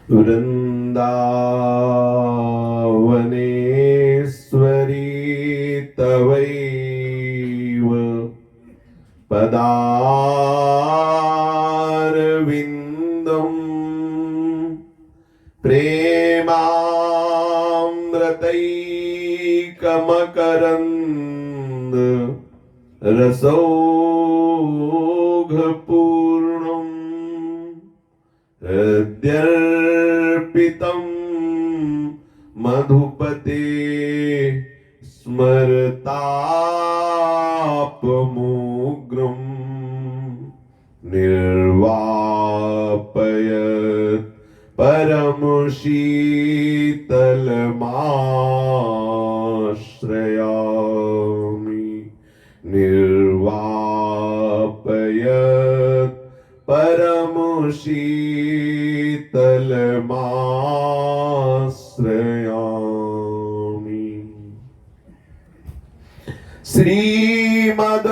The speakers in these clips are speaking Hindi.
वृन्दावनेश्वरी तवैव पदारविन्दम् प्रेमामृतैकमकरन्द रसौघपूर्णम् हृद्यर्पितं मधुपते स्मरतापमुग्रम् निर्वापयत् परमशीतलमाश्रयामि निर्वापयत् परमशीतलमाश्रयामि। श्रीमद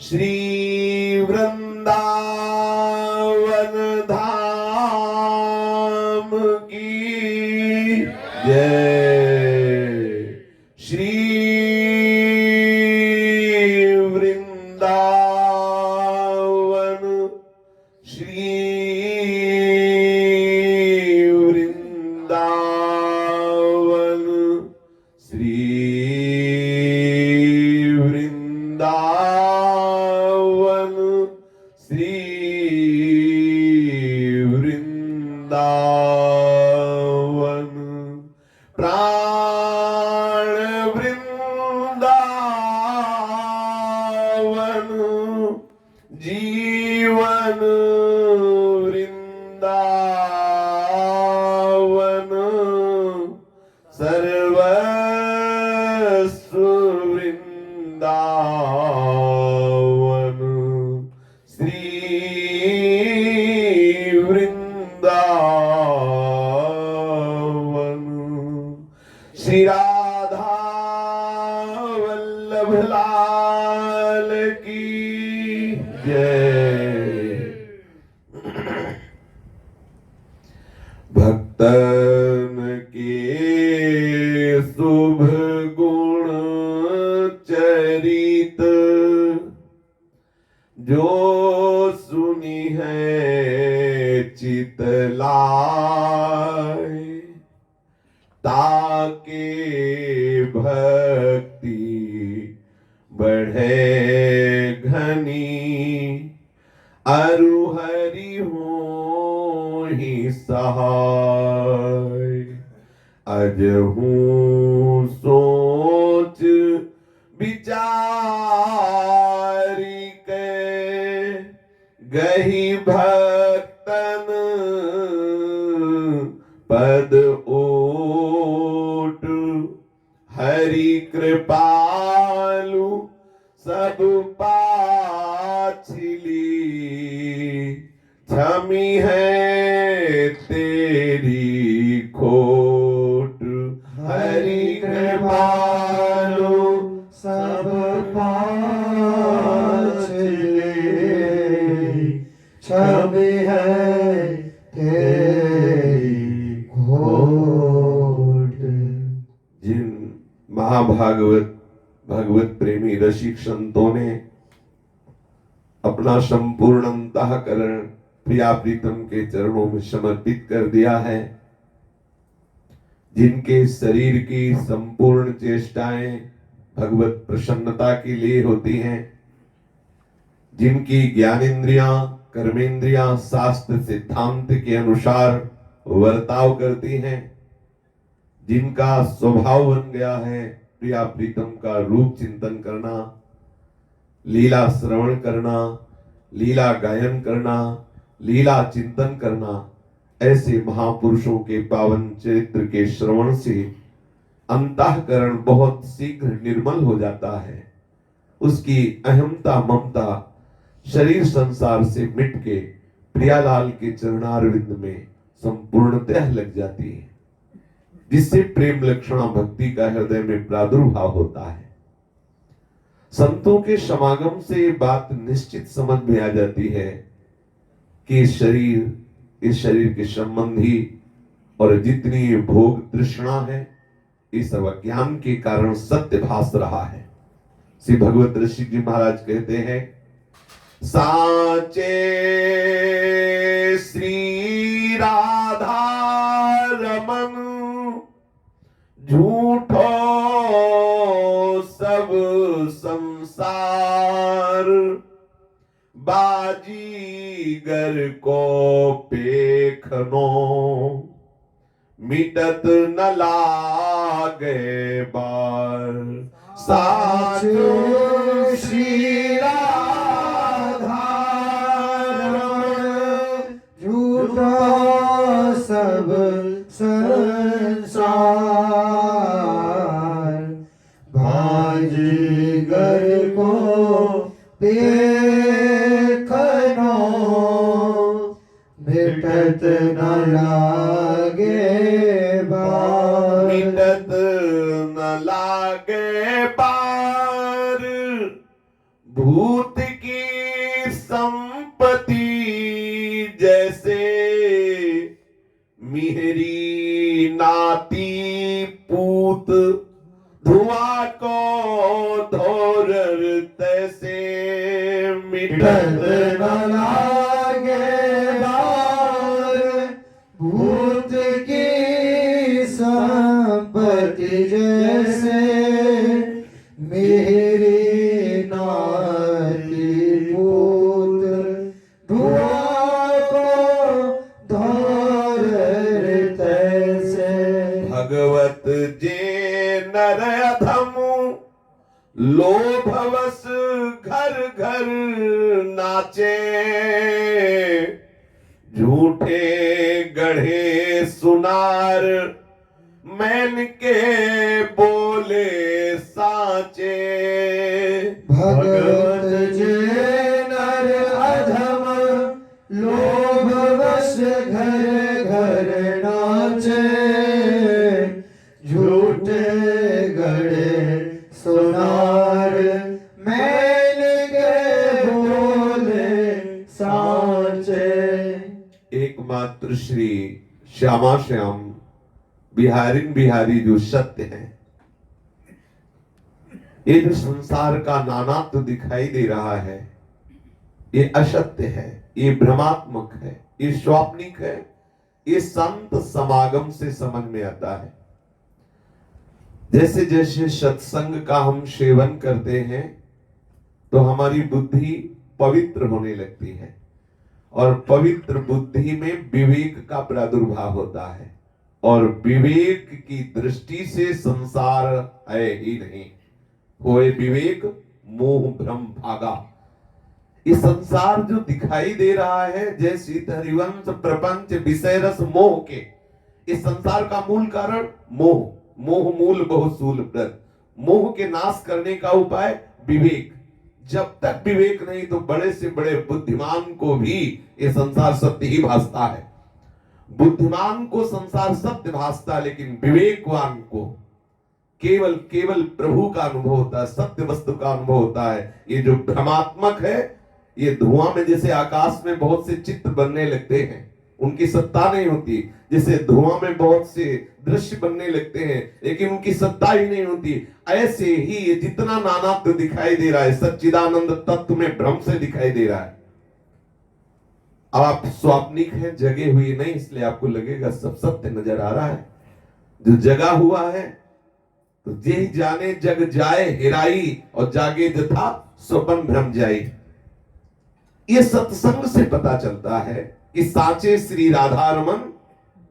श्री वृंदावन धाम की जय। श्री वृंदावन श्री वृंदावन श्री वृंदावन श्री वृंदावन प्राण वृंदावन जीवन वृंदावन सर्वस्व वृंदावन श्री वृंदावन। श्री राधा वल्लभ लाल की जय। भक्तन के शुभ गुण चरित जो सुनी है चितलाय ताके भक्ति बढ़े घनी अरु हरि हो ही सहाय। अजहू सोच विचारी के गही भक्तन पद ओट हरि कृपालु सब पाछली क्षमी है तेरी खोट। हरि कृपालु सब पाछले छवि है तेरी खोट। जिन महाभागवत भगवत प्रेमी रसिक संतों ने अपना संपूर्ण अंतःकरण प्रिया प्रीतम के चरणों में समर्पित कर दिया है, जिनके शरीर की संपूर्ण चेष्टाएं भगवत प्रसन्नता के लिए होती हैं, जिनकी ज्ञानेंद्रियां कर्मेंद्रियां शास्त्र सिद्धांत के अनुसार वर्ताव करती हैं, जिनका स्वभाव बन गया है प्रिया प्रीतम का रूप चिंतन करना, लीला श्रवण करना, लीला गायन करना, लीला चिंतन करना, ऐसे महापुरुषों के पावन चरित्र के श्रवण से अंतःकरण बहुत शीघ्र निर्मल हो जाता है। उसकी अहमता ममता शरीर संसार से मिट के प्रियालाल के चरणारविंद में संपूर्णतः लग जाती है, जिससे प्रेम लक्षणा भक्ति का हृदय में प्रादुर्भाव होता है। संतों के समागम से बात निश्चित समझ में आ जाती है कि शरीर इस शरीर के संबंधी और जितनी भोग तृष्णा है, इस सब अज्ञान के कारण सत्य भास रहा है। श्री भगवत ऋषि जी महाराज कहते हैं, साचे श्री राधा रमन झूठो सब संसार, बाजीगर को पेखनो मिटत न लागे बार। साचो श्री राधा रमन झूठा सब संसार, बाजीगर को देखनो मिटत न लागे बार। मिटत न लागे बार, भूत की संपत्ति जैसे मिहरी नाती पूत, धुआं को धोरर तैसे मिटत न लागे बार, भूत की संपत्ति जैसे मेरी नाती पूत, धुआं को धोर तैसे। भगवत जे नर अधम, लोभवश घर घर नाचे, झूठे गढ़े सुनार, मैन के बोले साचे। भगवत जे नर अधम, लोभवश घर घर नाचे, झूठे गढ़े सुनार, मैन के बोले साचे। एकमात्र श्री श्यामा श्याम बिहारिन बिहारी जो सत्य है, ये जो संसार का नानात्व दिखाई दे रहा है, ये असत्य है, ये भ्रमात्मक है, ये स्वाप्निक है। ये संत समागम से समझ में आता है। जैसे जैसे सत्संग का हम सेवन करते हैं तो हमारी बुद्धि पवित्र होने लगती है, और पवित्र बुद्धि में विवेक का प्रादुर्भाव होता है, और विवेक की दृष्टि से संसार है ही नहीं। होए विवेक मोह भ्रम भागा। ये संसार जो दिखाई दे रहा है, जैसे हरिवंश प्रपंच विषय रस मोह के, इस संसार का मूल कारण मोह। मोह मूल बहुसूल व्रत। मोह के नाश करने का उपाय विवेक। जब तक विवेक नहीं तो बड़े से बड़े बुद्धिमान को भी ये संसार सत्य ही भासता है। बुद्धिमान को संसार सत्य भासता है, लेकिन विवेकवान को केवल केवल प्रभु का अनुभव होता है, सत्य वस्तु का अनुभव होता है। ये जो भ्रमात्मक है, ये धुआं में जैसे आकाश में बहुत से चित्र बनने लगते हैं, उनकी सत्ता नहीं होती। जैसे धुआं में बहुत से दृश्य बनने लगते हैं, लेकिन उनकी सत्ता ही नहीं होती। ऐसे ही ये जितना नानात्व दिखाई दे रहा है, सच्चिदानंद तत्व में भ्रम से दिखाई दे रहा है। अब आप स्वाप्निक हैं, जगे हुए नहीं, इसलिए आपको लगेगा सब सत्य नजर आ रहा है। जो जगा हुआ है तो जे जाने जग जाए हेराई, और जागे जथा स्वपन भ्रम जाई। ये सत्संग से पता चलता है कि साचे श्री राधा रमन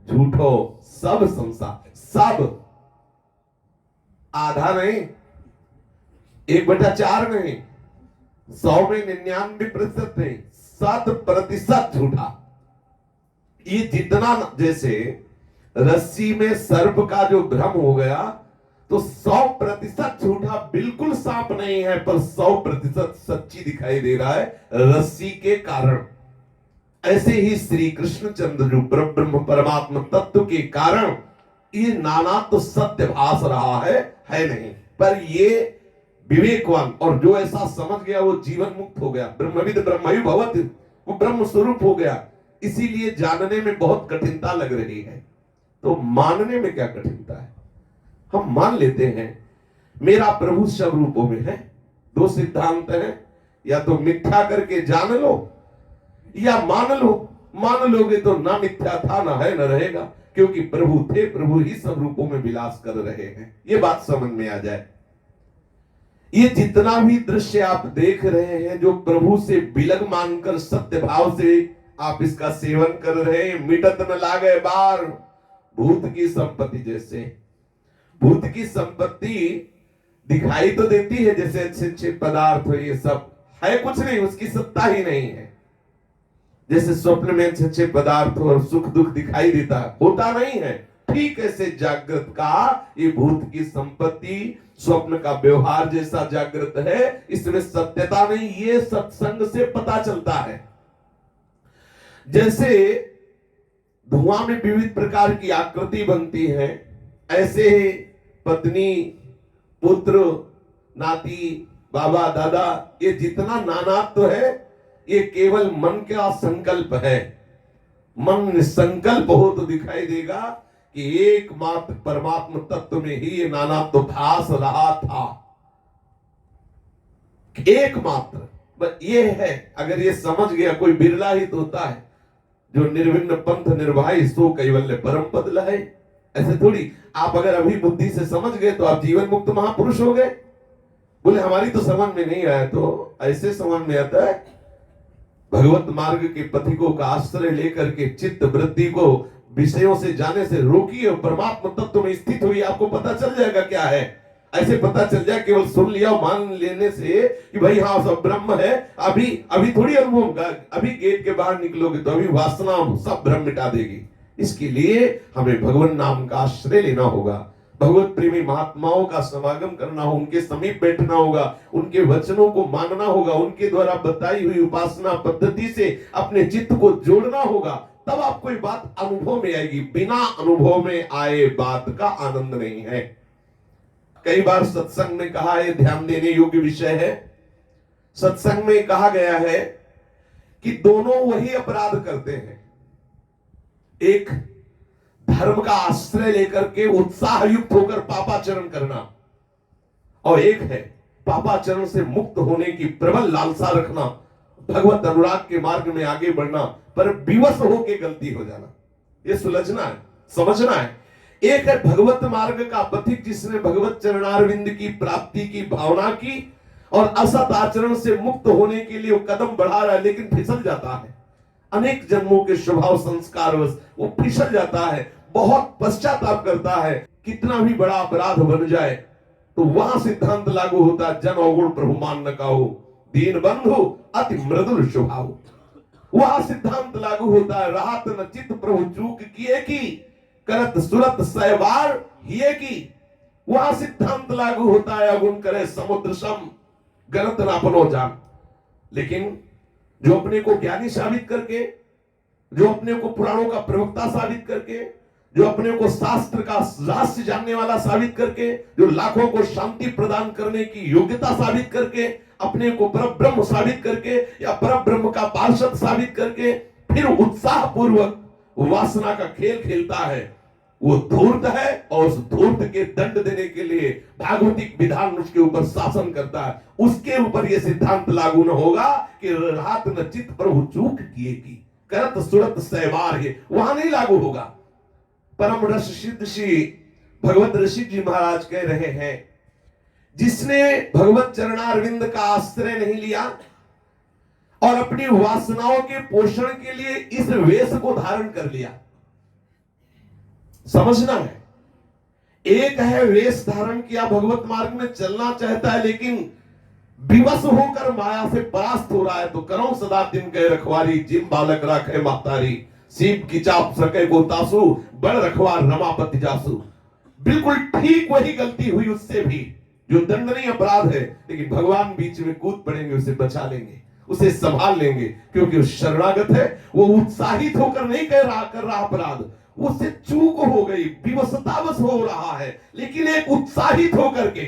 झूठो सब संसार। सब, आधा नहीं, 1/4 नहीं, 100 में 99% नहीं, 100% झूठा। ये जितना, जैसे रस्सी में सर्प का जो भ्रम हो गया, तो 100% झूठा बिल्कुल सांप नहीं है, पर 100% सच्ची दिखाई दे रहा है रस्सी के कारण। ऐसे ही श्री कृष्ण चंद्र जो ब्रह्म परमात्मा तत्व के कारण ये नाना तो सत्य भास रहा है नहीं। पर ये विवेकवान, और जो ऐसा समझ गया वो जीवन मुक्त हो गया। ब्रह्मविद ब्रह्मयु भवत, वो ब्रह्म स्वरूप हो गया। इसीलिए जानने में बहुत कठिनता लग रही है। तो मानने में क्या कठिनता है? हम मान लेते हैं मेरा प्रभु सब रूपों में है। दो सिद्धांत है, या तो मिथ्या करके जान लो या मान लो। मान लोगे तो ना मिथ्या था, ना है, न रहेगा, क्योंकि प्रभु थे, प्रभु ही सब रूपों में विलास कर रहे हैं। ये बात समझ में आ जाए। ये जितना भी दृश्य आप देख रहे हैं, जो प्रभु से बिलग मानकर सत्य भाव से आप इसका सेवन कर रहे हैं, मिटत न लागे बार, भूत की संपत्ति जैसे। भूत की संपत्ति दिखाई तो देती है, जैसे अच्छे अच्छे पदार्थ हो, ये सब है कुछ नहीं, उसकी सत्ता ही नहीं है। जैसे स्वप्न में अच्छे अच्छे पदार्थ और सुख दुख दिखाई देता होता नहीं है, ठीक ऐसे जागृत का ये भूत की संपत्ति स्वप्न का व्यवहार जैसा जागृत है, इसमें सत्यता नहीं। ये सत्संग से पता चलता है। जैसे धुआं में विविध प्रकार की आकृति बनती है, ऐसे ही पत्नी, पुत्र, नाती, बाबा, दादा, ये जितना नानात्व है, ये केवल मन का संकल्प है। मन संकल्प हो तो दिखाई देगा कि एकमात्र परमात्मा तत्व में ही ये नानात्व भास रहा था। एकमात्र ये है। अगर ये समझ गया, कोई बिरला ही तो होता है जो निर्विघ्न पंथ निर्वाही सो कैवल्य परम पद लहे। ऐसे थोड़ी। आप अगर अभी बुद्धि से समझ गए तो आप जीवन मुक्त महापुरुष हो गए। बोले हमारी तो समझ में नहीं आया, तो ऐसे समझ में आता है। भगवत मार्ग के पथिकों का आश्रय लेकर के चित्त वृत्ति को विषयों से जाने से रोकिए, परमात्मा तत्व में स्थित हुई, आपको पता चल जाएगा क्या है। ऐसे पता चल जाए केवल सुन लिया मान लेने से कि भाई हाँ सब ब्रह्म है, अभी थोड़ी अनुभव होगा। अभी गेट के बाहर निकलोगे तो अभी वासना सब ब्रह्म मिटा देगी। इसके लिए हमें भगवान नाम का आश्रय लेना होगा, भगवत प्रेमी महात्माओं का समागम करना हो, उनके समीप बैठना होगा, उनके वचनों को मानना होगा, उनके द्वारा बताई हुई उपासना पद्धति से अपने चित्त को जोड़ना होगा। तब आपको ये बात अनुभव में आएगी। बिना अनुभव में आए बात का आनंद नहीं है। कई बार सत्संग में कहा है, ध्यान देने योग्य विषय है। सत्संग में कहा गया है कि दोनों वही अपराध करते हैं। एक धर्म का आश्रय लेकर के उत्साह युक्त होकर पापाचरण करना, और एक है पापाचरण से मुक्त होने की प्रबल लालसा रखना, भगवत अनुराग के मार्ग में आगे बढ़ना, पर विवश होकर गलती हो जाना। ये सुलझना है, समझना है। एक है भगवत मार्ग का पथिक, जिसने भगवत चरणारविंद की प्राप्ति की भावना की और असत आचरण से मुक्त होने के लिए वो कदम बढ़ा रहा है, लेकिन फिसल जाता है। अनेक जन्मों के स्वभाव संस्कारवश वो फिसल जाता है, बहुत पश्चाताप करता है। कितना भी बड़ा अपराध बन जाए तो वहां सिद्धांत लागू होता है, जन अवगुण प्रभु मान न काहू, दीन बंधु अति मृदुल स्वभाव। वहां सिद्धांत लागू होता है, राहत न चित प्रभु चूक किए की, करत सुरत सहवार हिए की। वहां सिद्धांत लागू होता है, अगुण करे समुद्र सम, गलत न अपनो जान। लेकिन जो अपने को ज्ञानी साबित करके, जो अपने को पुराणों का प्रवक्ता साबित करके, जो अपने को शास्त्र का रहस्य जानने वाला साबित करके, जो लाखों को शांति प्रदान करने की योग्यता साबित करके, अपने को परब्रह्म साबित करके या परब्रह्म का पार्षद साबित करके फिर उत्साह पूर्वक वासना का खेल खेलता है, वो धूर्त है। और उस धूर्त के दंड देने के लिए भागवतिक विधान उसके ऊपर शासन करता है। उसके ऊपर यह सिद्धांत लागू न होगा कि रात न चित प्रभु चूक किए की, करत सुरत सहवार है, वहां नहीं लागू होगा। परम रस सिद्ध श्री भगवत ऋषि जी महाराज कह रहे हैं, जिसने भगवत चरणारविंद का आश्रय नहीं लिया और अपनी वासनाओं के पोषण के लिए इस वेश को धारण कर लिया। समझना है, एक है वेश धारण किया, भगवत मार्ग में चलना चाहता है, लेकिन विवश होकर माया से परास्त हो रहा है। तो करो सदा दिन के रखवारी, जिम बालक राखे मातारी, सीप की चाप सके को तासु, बड़ रखवार रमापति जासु। बिल्कुल ठीक वही गलती हुई उससे भी, जो दंडनीय अपराध है, लेकिन भगवान बीच में कूद पड़ेंगे, उसे बचा लेंगे, उसे संभाल लेंगे, क्योंकि वो शरणागत है। वो उत्साहित होकर नहीं कर रहा अपराध, उससे चूक हो गई, विवशतावश हो रहा है, लेकिन एक उत्साहित होकर के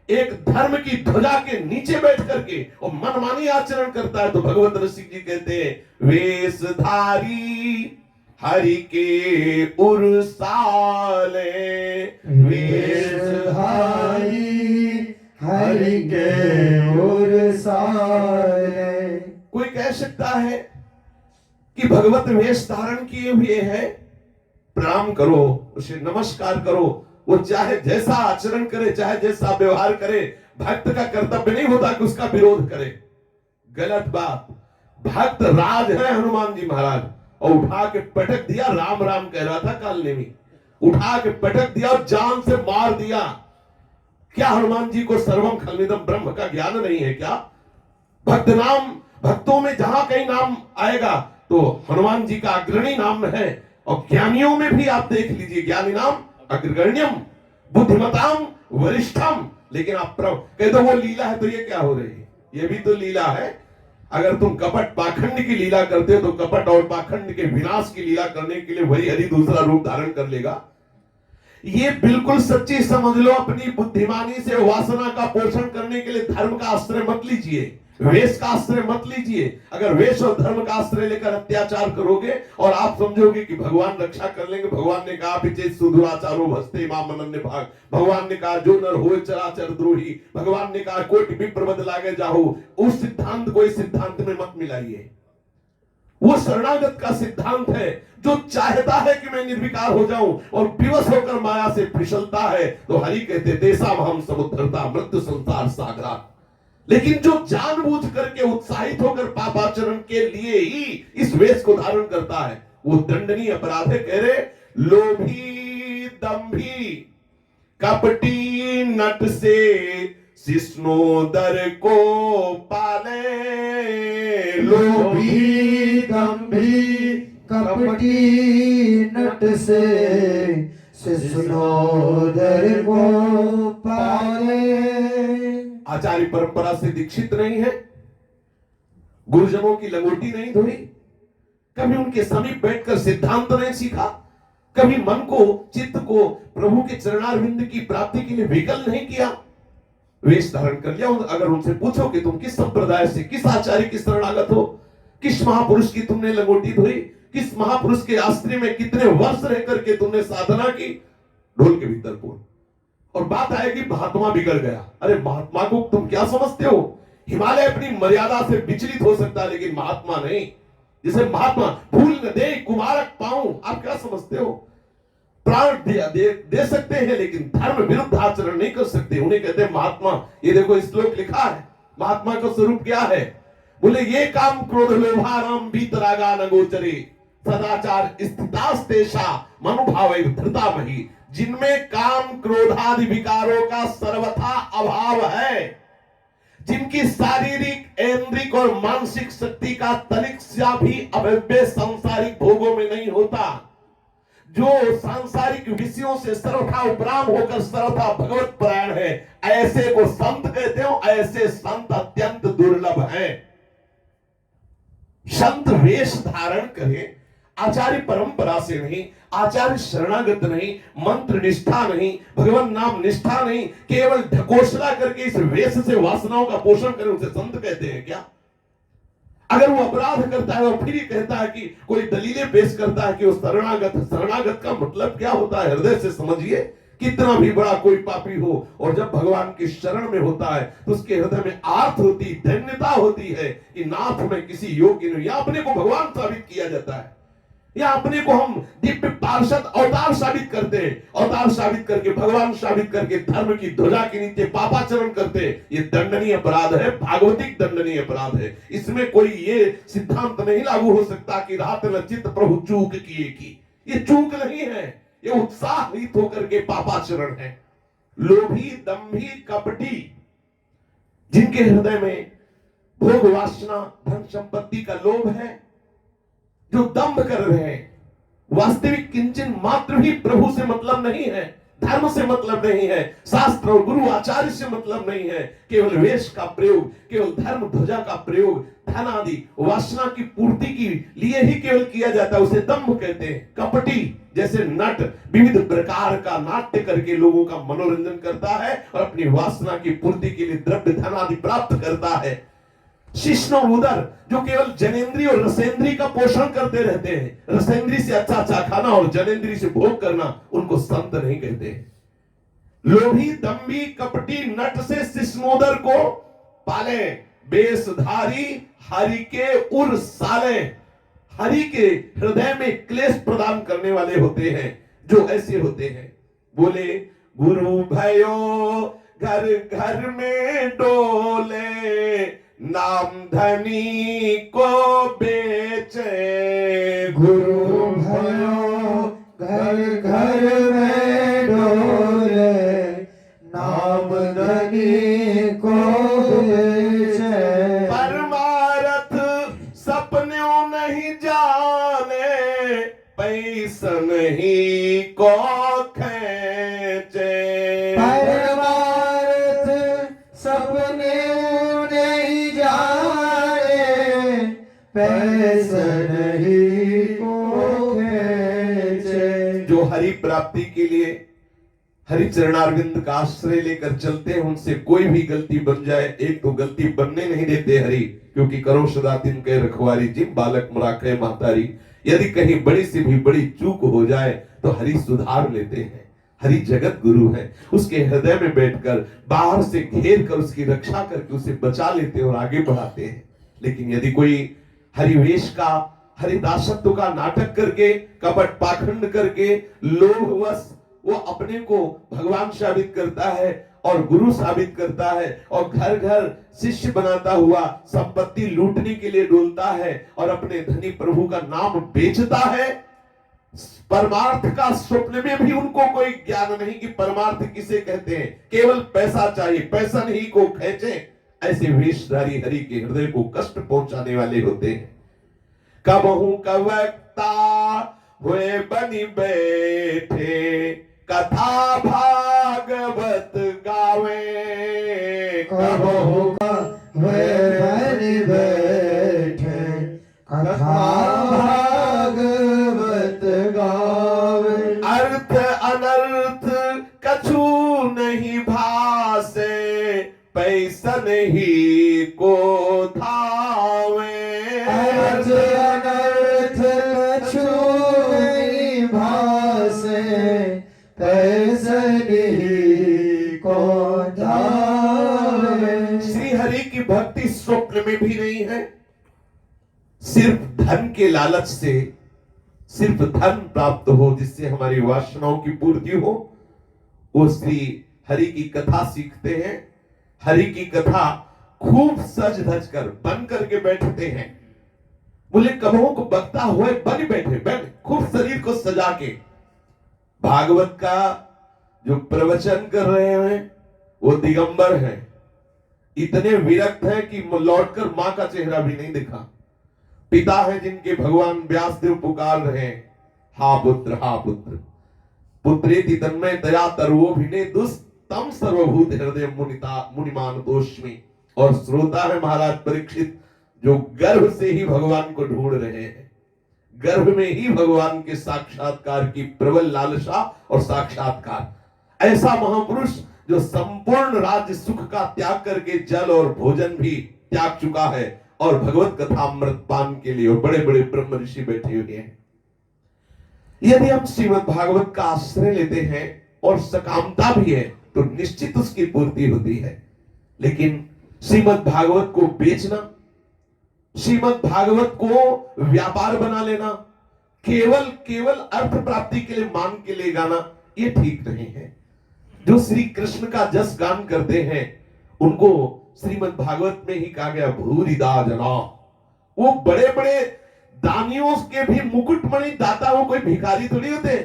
एक धर्म की ध्वजा के नीचे बैठ करके और मनमानी आचरण करता है, तो भगवत रसिक जी कहते हैं वेशधारी हरि के उर्साले, वेशधारी हरि के उर्साले। कोई कह सकता है कि भगवत वेश धारण किए हुए है, प्रणाम करो, उसे नमस्कार करो, वो चाहे जैसा आचरण करे, चाहे जैसा व्यवहार करे, भक्त का कर्तव्य नहीं होता कि उसका विरोध करे। गलत बात। भक्त राज है हनुमान जी महाराज, और उठा के पटक दिया, राम राम कह रहा था कालने में, उठा के पटक दिया और जान से मार दिया। क्या हनुमान जी को सर्वम खलनिदम ब्रह्म का ज्ञान नहीं है क्या? भक्त नाम, भक्तों में जहां कहीं नाम आएगा तो हनुमान जी का अग्रणी नाम है, और ज्ञानियों में भी आप देख लीजिए, ज्ञानी नाम अग्रगण्यम बुद्धिमताम वरिष्ठम। लेकिन आप कह दो वो लीला है, तो ये क्या हो रही है? ये भी तो लीला है। अगर तुम कपट पाखंड की लीला करते हो तो कपट और पाखंड के विनाश की लीला करने के लिए वही हरि दूसरा रूप धारण कर लेगा। ये बिल्कुल सच्ची समझ लो। अपनी बुद्धिमानी से वासना का पोषण करने के लिए धर्म का आश्रय मत लीजिए, वेश का आश्रय मत लीजिए। अगर वेश और धर्म का आश्रय लेकर अत्याचार करोगे और आप समझोगे कि भगवान रक्षा कर लेंगे, भगवान ने कहा पिछे सुदुराचारो भस्ते माम अनन्य भाग, भगवान ने कहा जो नर होए चराचर द्रोही, भगवान ने कहा कोटि विप्र बद लागे जाहो, उस सिद्धांत को इस सिद्धांत में मत मिलाइए। वो शरणागत का सिद्धांत है जो चाहता है कि मैं निर्विकार हो जाऊं और विवश होकर माया से फिसलता है। तो हरि कहते देशा हम समुद्रता मृत्यु संसार सागरा। लेकिन जो जानबूझ करके उत्साहित होकर पापाचरण के लिए ही इस वेश को धारण करता है, वो दंडनीय अपराध है। कह रहे लोभी दंभी कपटी नट से शिष्णोदर को पाले। लोभी दंभी कपटी नट से शिष्णोदर को पाले। आचार्य परंपरा से दीक्षित नहीं है, गुरुजनों की लंगोटी नहीं धोई, कभी उनके समीप बैठकर सिद्धांत नहीं सीखा, कभी मन को चित्त को प्रभु के चरणारविंद की प्राप्ति के लिए विकल नहीं किया, वेश धारण कर लिया। अगर उनसे पूछो कि तुम किस संप्रदाय से, किस आचार्य की शरणागत हो, किस महापुरुष की तुमने लंगोटी धोई, किस महापुरुष के आश्रय में कितने वर्ष रह करके तुमने साधना की, ढोल के भीतर बोल। और बात आएगी महात्मा बिगड़ गया। अरे महात्मा को तुम क्या समझते हो? हिमालय अपनी मर्यादा से विचलित हो सकता है, लेकिन महात्मा नहीं। जिसे महात्मा भूल न दे कुमारक पाऊं, आप क्या समझते हो? प्राण दे सकते हैं लेकिन धर्म विरुद्ध आचरण नहीं कर सकते, उन्हें कहते हैं महात्मा। ये देखो श्लोक लिखा है, महात्मा का स्वरूप क्या है? बोले ये काम क्रोध लोभाराम भीतरागा न गोचरे सदाचार स्थितास्तेषा मनुभाव धृतामहि। जिनमें काम क्रोधादि विकारों का सर्वथा अभाव है, जिनकी शारीरिक ऐन्द्रिक और मानसिक शक्ति का तनिक सा भी अव्यय सांसारिक भोगों में नहीं होता, जो सांसारिक विषयों से सर्वथा उपराम होकर सर्वथा भगवत परायण है, ऐसे को संत कहते हो। ऐसे संत अत्यंत दुर्लभ हैं। संत वेश धारण करें, आचार्य परंपरा से नहीं, आचार्य शरणागत नहीं, मंत्र निष्ठा नहीं, भगवान नाम निष्ठा नहीं, केवल ढकोसला करके इस वेश से वासनाओं का पोषण करें, उसे संत कहते हैं क्या? अगर वो अपराध करता है और फिर ही कहता है कि कोई दलीलें पेश करता है कि वो शरणागत का मतलब क्या होता है? हृदय से समझिए, कितना भी बड़ा कोई पापी हो और जब भगवान की शरण में होता है तो उसके हृदय में आर्थ होती, धन्यता होती है कि नाथ में किसी योग्य नहीं। या अपने को भगवान साबित किया जाता है, या अपने को हम दिव्य पार्षद अवतार साबित करते हैं, अवतार साबित करके भगवान साबित करके धर्म की ध्वजा के नीचे पापाचरण करते हैं। ये दंडनीय अपराध है, भागवतिक दंडनीय अपराध है। इसमें कोई ये सिद्धांत नहीं लागू हो सकता कि रात न चित्त प्रभु चूक किए की। ये चूक नहीं है, ये उत्साहित होकर के पापाचरण है। लोभी दंभी कपटी, जिनके हृदय में भोग वासना धन संपत्ति का लोभ है, जो दंभ कर रहे हैं, वास्तविक किंचन मात्र भी प्रभु से मतलब नहीं है, धर्म से मतलब नहीं है, शास्त्र और गुरु आचार्य से मतलब नहीं है। केवल वेश का प्रयोग, केवल धर्म ध्वजा का प्रयोग धन आदि वासना की पूर्ति के लिए ही केवल किया जाता है, उसे दंभ कहते हैं। कपटी जैसे नट विविध प्रकार का नाट्य करके लोगों का मनोरंजन करता है और अपनी वासना की पूर्ति के लिए द्रव्य धन आदि प्राप्त करता है। शिष्ण और उदर जो केवल जनेंद्रिय और रसेंद्रिय का पोषण करते रहते हैं, रसेंद्रिय से अच्छा अच्छा खाना और जनेंद्रिय से भोग करना, उनको संत नहीं कहते। लोभी दंभी कपटी नट से शिष्णोदर को पाले, बेसधारी हरि के उर साले। हरि के हृदय में क्लेश प्रदान करने वाले होते हैं जो ऐसे होते हैं। बोले गुरु भयो घर घर में डोले, नाम धनी को बेचे। गुरु भयो घर घर में डोले, नाम धनी को बेचे। परमारथ सपनों नहीं जाने, पैसा नहीं को खींचे। परमार्थ सपने नहीं जाने, पैसा नहीं को खींचे। जो हरि प्राप्ति के लिए हरि चरणारविंद का आश्रय लेकर चलते हैं, उनसे कोई भी गलती बन जाए, एक तो गलती बनने नहीं देते हरि, क्योंकि करो सदा तिनके रखवारी, जिम बालक मुराखे महतारी। यदि कहीं बड़ी से भी बड़ी चूक हो जाए तो हरि सुधार लेते हैं। हरि जगत गुरु है, उसके हृदय में बैठकर बाहर से घेर कर उसकी रक्षा करके उसे बचा लेते हैं और आगे बढ़ाते हैं। लेकिन यदि कोई हरिवेश का, हरिदासत्व का नाटक करके, कपट पाखंड करके, लोभवश वो अपने को भगवान साबित करता है और गुरु साबित करता है और घर घर शिष्य बनाता हुआ संपत्ति लूटने के लिए डोलता है और अपने धनी प्रभु का नाम बेचता है, परमार्थ का स्वप्न में भी उनको कोई ज्ञान नहीं कि परमार्थ किसे कहते हैं। केवल पैसा चाहिए, पैसा नहीं को खेचे, ऐसे वेशधारी हरि के हृदय को कष्ट पहुंचाने वाले होते हैं। कबहू कवक्ता हुए बनी बैठे, कथा भागवत गावे। कबहू हुए बनी बैठे, कथा भागवत गावे। अर्थ अनर्थ कछु नहीं भासे, पैसा नहीं को धावे। अर्थ अनर्थ कछु नहीं भासे, पैसा नहीं को धावे। श्री हरि की भक्ति स्वप्न में भी नहीं है। सिर्फ धन के लालच से, सिर्फ धन प्राप्त हो जिससे हमारी वासनाओं की पूर्ति हो, वो श्री हरि की कथा सीखते हैं। हरि की कथा खूब सज धज कर बन करके बैठते हैं। बोले कबहों को बकता हुए बन बैठे, बन खूब शरीर को सजा के। भागवत का जो प्रवचन कर रहे हैं वो दिगंबर है, इतने विरक्त है कि लौटकर मां का चेहरा भी नहीं दिखा। पिता है जिनके भगवान व्यासदेव पुकार रहे हैं, हा पुत्र हा पुत्र, पुत्रेति तन्मय दया तर्वोभिने दुस्तम सर्वभूत हृदय मुनिमान दोष्मी। और श्रोता है महाराज परीक्षित, जो गर्भ से ही भगवान को ढूंढ रहे हैं, गर्भ में ही भगवान के साक्षात्कार की प्रबल लालसा और साक्षात्कार। ऐसा महापुरुष जो संपूर्ण राज्य सुख का त्याग करके जल और भोजन भी त्याग चुका है और भगवत कथा अमृत पान के लिए और बड़े बड़े ब्रह्म ऋषि बैठे हुए हैं। यदि हम श्रीमद् भागवत का आश्रय लेते हैं और सकामता भी है तो निश्चित उसकी पूर्ति होती है। लेकिन श्रीमद् भागवत को बेचना, श्रीमद् भागवत को व्यापार बना लेना, केवल अर्थ प्राप्ति के लिए मान के लिए गाना, ये ठीक नहीं है। जो श्री कृष्ण का जस गान करते हैं उनको श्रीमद् भागवत में ही कहा गया भूरिदा जना। वो बड़े बड़े दानियों के भी मुकुटमणि दाता हो, कोई भिखारी थोड़ी होते।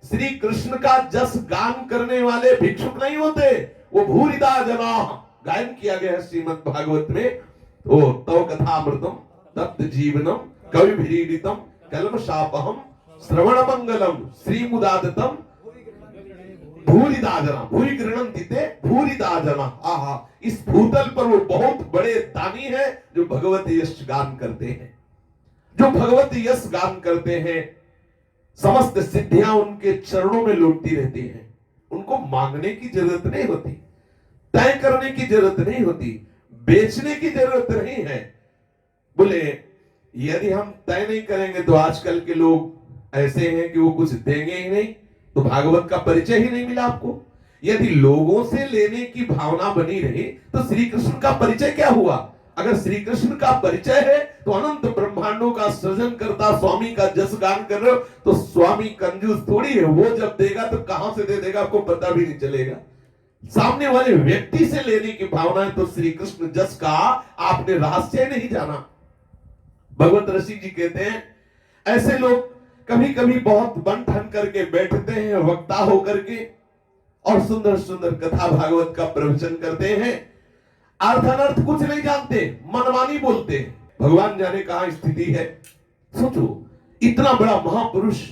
श्री कृष्ण का जस गान करने वाले भिक्षुक नहीं होते, वो भूरिदा जना गायन किया गया है श्रीमद् भागवत में। ओ तव कथामृतम तप्त जीवनम कवि कलम शापहम श्रवण मंगलम श्री मुदादतम भूरिदा जना, भूरि गृह्णन्ति ते भूरिदा जना। आहा, इस भूतल पर वो बहुत बड़े दानी है जो भगवत यश गान करते हैं, जो भगवत यश गान करते हैं। समस्त सिद्धियां उनके चरणों में लौटती रहती हैं। उनको मांगने की जरूरत नहीं होती, तय करने की जरूरत नहीं होती, बेचने की जरूरत नहीं है। बोले यदि हम तय नहीं करेंगे तो आजकल के लोग ऐसे हैं कि वो कुछ देंगे ही नहीं, तो भागवत का परिचय ही नहीं मिला आपको। यदि लोगों से लेने की भावना बनी रही तो श्री कृष्ण का परिचय क्या हुआ? अगर श्री कृष्ण का परिचय है तो अनंत ब्रह्मांडों का सृजन करता स्वामी का जस गान कर रहे हो, तो स्वामी कंजूस थोड़ी है। वो जब देगा तो कहां से दे देगा आपको पता भी नहीं चलेगा। सामने वाले व्यक्ति से लेने की भावना है तो श्री कृष्ण जस का आपने रहस्य नहीं जाना। भगवत ऋषि जी कहते हैं ऐसे लोग कभी कभी बहुत बन ठन करके बैठते हैं वक्ता होकर के और सुंदर सुंदर कथा भागवत का प्रवचन करते हैं, अर्थ अनर्थ कुछ नहीं जानते, मनमानी बोलते हैं। भगवान जाने कहां स्थिति है। सोचो, इतना बड़ा महापुरुष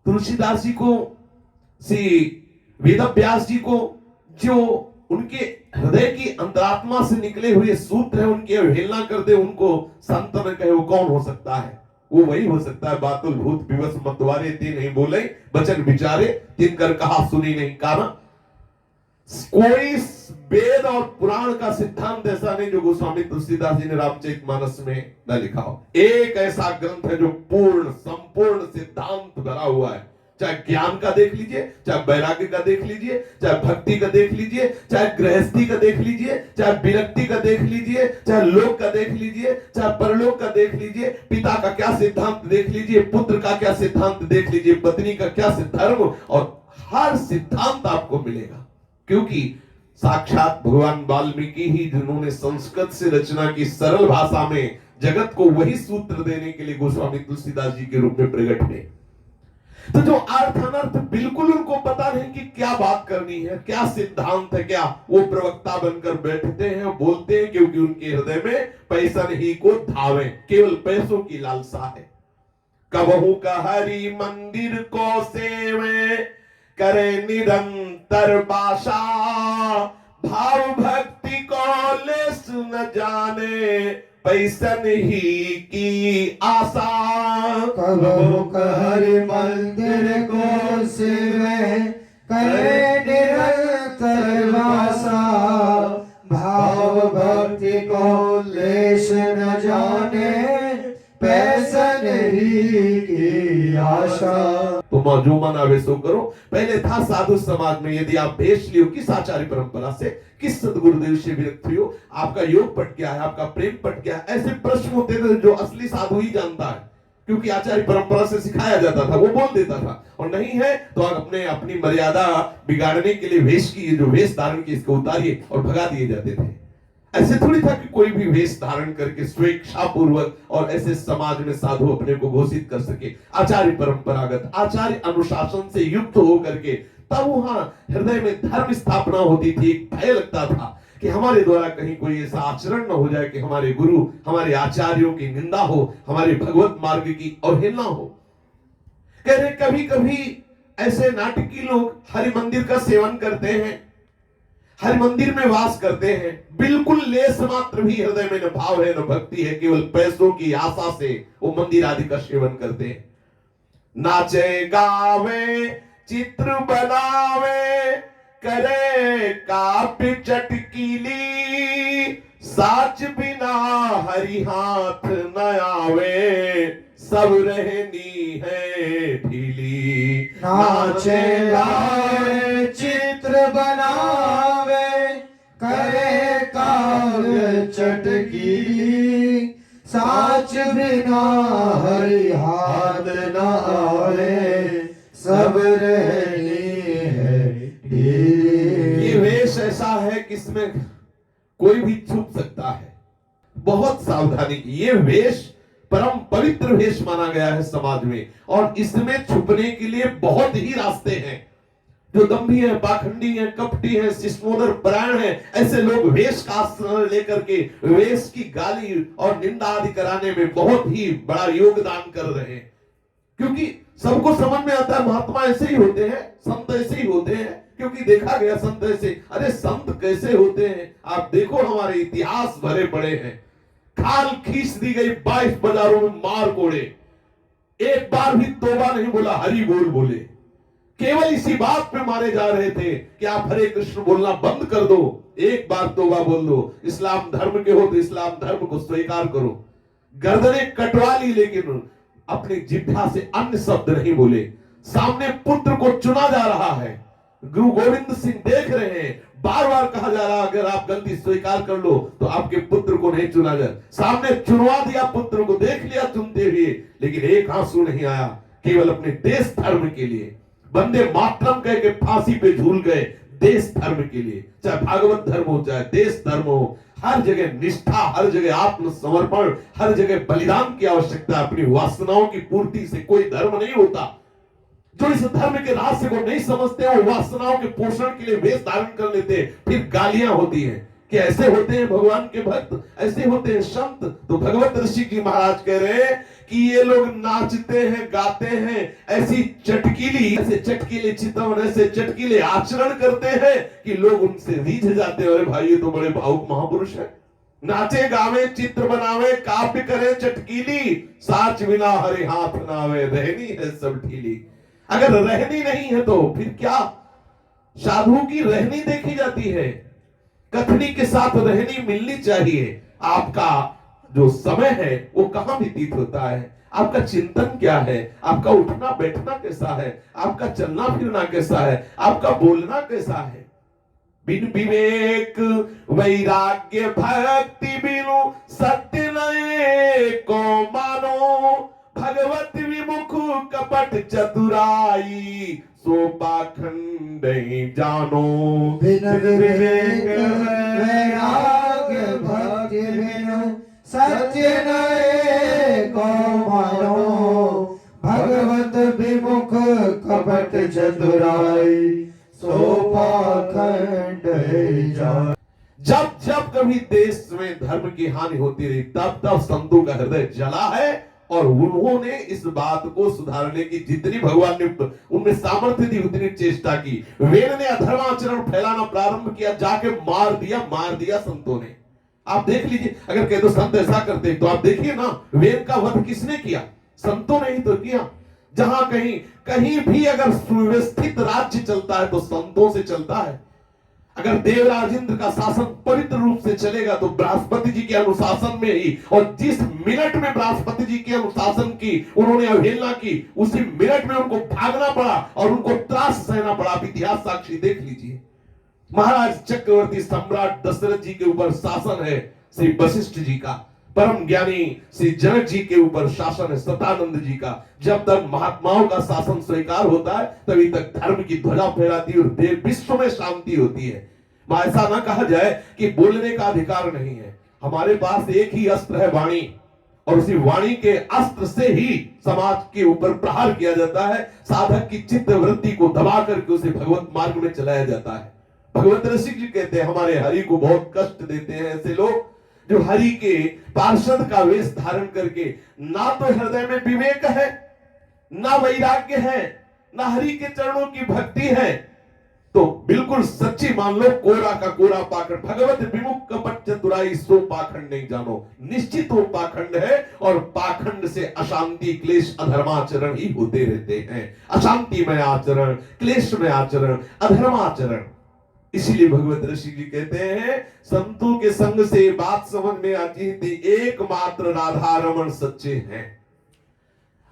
तुलसीदास जी को, श्री वेदव्यास जी को, जो उनके हृदय की अंतरात्मा से निकले हुए सूत्र है उनकी अवहेलना करते, उनको संत न कहे, वो कौन हो सकता है? वो वही हो सकता है बातुल भूत विवश मतवारे तीन नहीं बोले वचन विचारे तीन कर कहा सुनी नहीं काना। कोई वेद और पुराण का सिद्धांत ऐसा नहीं जो गोस्वामी तुलसीदास जी ने रामचरितमानस में न लिखा हो। एक ऐसा ग्रंथ है जो पूर्ण संपूर्ण सिद्धांत भरा हुआ है। चाहे ज्ञान का देख लीजिए, चाहे वैराग्य का देख लीजिए, चाहे भक्ति का देख लीजिए, चाहे गृहस्थी का देख लीजिए, चाहे विरक्ति का देख लीजिए, चाहे लोक का देख लीजिए, चाहे परलोक का देख लीजिए, पिता का क्या सिद्धांत देख लीजिए, पुत्र का क्या सिद्धांत देख लीजिए, पत्नी का क्या धर्म, और हर सिद्धांत आपको मिलेगा। क्योंकि साक्षात भगवान वाल्मीकि ही जिन्होंने संस्कृत से रचना की सरल भाषा में जगत को वही सूत्र देने के लिए गोस्वामी तुलसीदास जी के रूप में प्रकट हुए। तो जो अर्थ अनर्थ बिल्कुल उनको पता नहीं कि क्या बात करनी है, क्या सिद्धांत है, क्या वो प्रवक्ता बनकर बैठते हैं, बोलते हैं, क्योंकि उनके हृदय में पैसा नहीं को धावे, केवल पैसों की लालसा है। कबहू का हरि मंदिर को सेवे करे निरंतर बाशा, भाव भक्ति को लेस न जाने पैसन ही की आशा। कबहू हरि मंदिर को सेवे करे निरंतर वासा, भाव भक्ति को लेश न जाने पैसन ही की आशा। तो जो मन आवे सो करो। पहले था साधु समाज में यदि आप भेष लियो किस आचार्य परंपरा से, किस सदगुरुदेव से विरक्त हो, आपका योग पट गया है, आपका प्रेम पट गया है, ऐसे प्रश्न होते थे जो असली साधु ही जानता है। क्योंकि आचार्य परंपरा से सिखाया जाता था, वो बोल देता था। और नहीं है तो आप अपनी मर्यादा बिगाड़ने के लिए वेश की, जो वेश धारण की इसको उतारिए, और भगा दिए जाते थे। ऐसे थोड़ी था कि कोई भी वेश धारण करके स्वेच्छा पूर्वक और ऐसे समाज में साधु अपने को घोषित कर सके। आचार्य परंपरागत, आचार्य अनुशासन से युक्त होकर के तब वहां हृदय में धर्म स्थापना होती थी। एक भय लगता था कि हमारे द्वारा कहीं कोई ऐसा आचरण न हो जाए कि हमारे गुरु, हमारे आचार्यों की निंदा हो, हमारे भगवत मार्ग की अवहेलना हो। कह रहे कभी कभी ऐसे नाटकी लोग हरि मंदिर का सेवन करते हैं, हरि मंदिर में वास करते हैं, बिल्कुल लेस मात्र भी हृदय में न भाव है न भक्ति है, केवल पैसों की आशा से वो मंदिर आदि का सेवन करते हैं। नाचे गावे चित्र बनावे करे काव्य चटकीली, साच बिना हरि हाथ न आवे सब रहनी है ढीली। नाचे गावे चित्र बनावे करे काव्य चटकीली, साच बिना हरि हाथ न आवे सब रहनी है ढीली। ये वेश ऐसा है कि इसमें कोई भी छुप सकता है। बहुत सावधानी की, ये वेश परम पवित्र वेश माना गया है समाज में, और इसमें छुपने के लिए बहुत ही रास्ते हैं। जो दंभी है, पाखंडी है, कपटी है, शिष्टोदर परायण है, ऐसे लोग वेश का आश्रय लेकर के वेश की गाली और निंदा आदि कराने में बहुत ही बड़ा योगदान कर रहे हैं। क्योंकि सबको समझ में आता है महात्मा ऐसे ही होते हैं, संत ऐसे ही होते हैं, क्योंकि देखा गया संत ऐसे, अरे संत कैसे होते हैं आप देखो, हमारे इतिहास भरे पड़े हैं। खाल खींच दी गई 22 बाजारों में मार कोड़े, एक बार भी तौबा नहीं बोला, हरि बोल बोले। केवल इसी बात पे मारे जा रहे थे कि आप हरे कृष्ण बोलना बंद कर दो, एक बार तौबा बोल दो, इस्लाम धर्म के हो तो इस्लाम धर्म को स्वीकार करो। गर्दने कटवा ली लेकिन अपनी जिह्वा से अन्य शब्द नहीं बोले। सामने पुत्र को चुना जा रहा है, गुरु गोविंद सिंह देख रहे हैं, बार बार कहा जा रहा अगर आप गलती स्वीकार कर लो तो आपके पुत्र को नहीं चुना जाए। सामने चुनवा दिया पुत्र को, देख लिया चुनते हुए, लेकिन एक आंसू नहीं आया। केवल अपने देश धर्म के लिए वंदे मातरम कह के फांसी पे झूल गए, देश धर्म के लिए। चाहे भागवत धर्म हो चाहे देश धर्म हो, हर जगह निष्ठा, हर जगह आत्मसमर्पण, हर जगह बलिदान की आवश्यकता। अपनी वासनाओं की पूर्ति से कोई धर्म नहीं होता। जो इस धर्म के रहस्य को नहीं समझते वो वासनाओं के पोषण के लिए वेश धारण कर लेते, फिर गालियां होती हैं कि ऐसे होते हैं भगवान के भक्त, ऐसे होते हैं संत। तो भगवत ऋषि जी महाराज कह रहे हैं कि ये लोग नाचते हैं, गाते हैं, ऐसी चटकीली, ऐसे चटकीले चितवन, ऐसे चटकीले आचरण करते हैं कि लोग उनसे रीझ जाते हैं। अरे भाई ये तो बड़े भावुक महापुरुष है, नाचे गावे चित्र बनावे काव्य करे चटकीली, साच बिना हरे हाथ नावे, रहनी है सब ढीली। अगर रहनी नहीं है तो फिर क्या? साधु की रहनी देखी जाती है, कथनी के साथ रहनी मिलनी चाहिए। आपका जो समय है वो कहां व्यतीत होता है, आपका चिंतन क्या है, आपका उठना बैठना कैसा है, आपका चलना फिरना कैसा है, आपका बोलना कैसा है। बिन विवेक वैराग्य भक्ति बिनु सत्य नए को मानो, भगवत विमुख कपट चतुराई सो पाखंड जानो। बिन विवेक वैराग्य भक्ति बिनु सत्य नए को मानो, भगवत विमुख कपट चतुराई सो पाखंड जानो। जब जब कभी देश में धर्म की हानि होती रही तब तब संतों का हृदय जला है, और उन्होंने इस बात को सुधारने की जितनी भगवान ने उनमें सामर्थ्य दी उतनी चेष्टा की। वेद ने अधर्माचरण फैलाना प्रारंभ किया, जाके मार दिया संतों ने। आप देख लीजिए, अगर कह दो संत ऐसा करते तो आप देखिए ना, वेद का वध किसने किया? संतों ने ही तो किया। जहां कहीं भी अगर सुव्यवस्थित राज्य चलता है तो संतों से चलता है। अगर देवराज इंद्र का शासन पवित्र रूप से चलेगा तो बृहस्पति जी के अनुशासन में ही, और जिस मिनट में बृहस्पति जी के अनुशासन की उन्होंने अवहेलना की, उसी मिनट में उनको भागना पड़ा और उनको त्रास सहना पड़ा। आप इतिहास साक्षी देख लीजिए। महाराज चक्रवर्ती सम्राट दशरथ जी के ऊपर शासन है श्री वशिष्ठ जी का, परम ज्ञानी श्री जनक जी के ऊपर शासन है सतानंद जी का। जब तक महात्माओं का शासन स्वीकार होता है तभी तक धर्म की ध्वजा फहराती है और देश विश्व में शांति होती है। ऐसा ना कहा जाए कि बोलने का अधिकार नहीं है। हमारे पास एक ही अस्त्र है, वाणी, और उसी वाणी के अस्त्र से ही समाज के ऊपर प्रहार किया जाता है। साधक की चित्त वृत्ति को दबा करके उसे भगवत मार्ग में चलाया जाता है। भगवत ऋषि जी कहते हैं हमारे हरि को बहुत कष्ट देते हैं ऐसे लोग जो हरि के पार्षद का वेश धारण करके ना तो हृदय में विवेक है, ना वैराग्य है, ना हरि के चरणों की भक्ति है। तो बिल्कुल सच्ची मान लो, कोरा का कोरा पाखंड। भगवत विमुख कपट चतुराई सो पाखंड नहीं जानो। निश्चित वो पाखंड है, और पाखंड से अशांति क्लेश अधर्माचरण ही होते रहते हैं। अशांति में आचरण, क्लेश में आचरण, अधर्माचरण। इसीलिए भगवत ऋषि जी कहते हैं संतों के संग से बात समझ में आती थी, एकमात्र राधा रमन सच्चे हैं।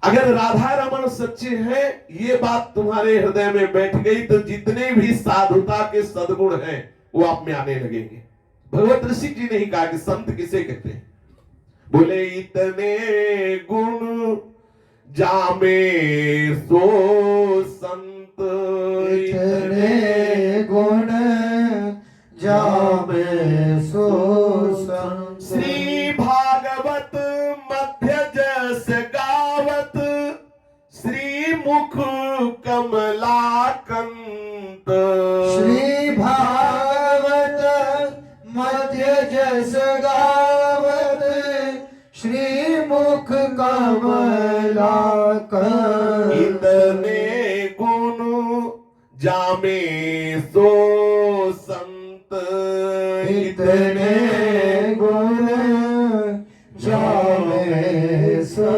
अगर राधा रमन सच्चे हैं, ये बात तुम्हारे हृदय में बैठ गई तो जितने भी साधुता के सद्गुण हैं वो आप में आने लगेंगे। भगवत ऋषि जी ने ही कहा कि संत किसे कहते हैं? बोले इतने गुण जामे सो संत, इतने गुण जामे सो संत। श्री भागवत मध्य जस गावत, श्री मुख कमलाकंत। श्री भागवत मध्य जस गावत, श्री मुख कमलाकंत। इतने गुण जामे सो संत इतने गुण जाने सो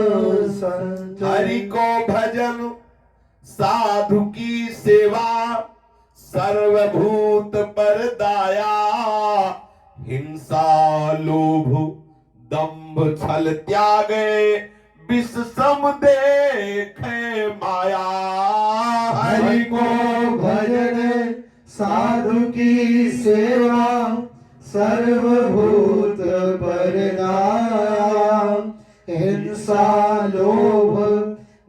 संत। हरि को भजन साधु की सेवा सर्वभूत पर दाया। हिंसा लोभ दंभ छल त्यागे विष सम देखे माया। हरि को भजन साधु की सेवा सर्वभूत पर दाया। हिंसा लोभ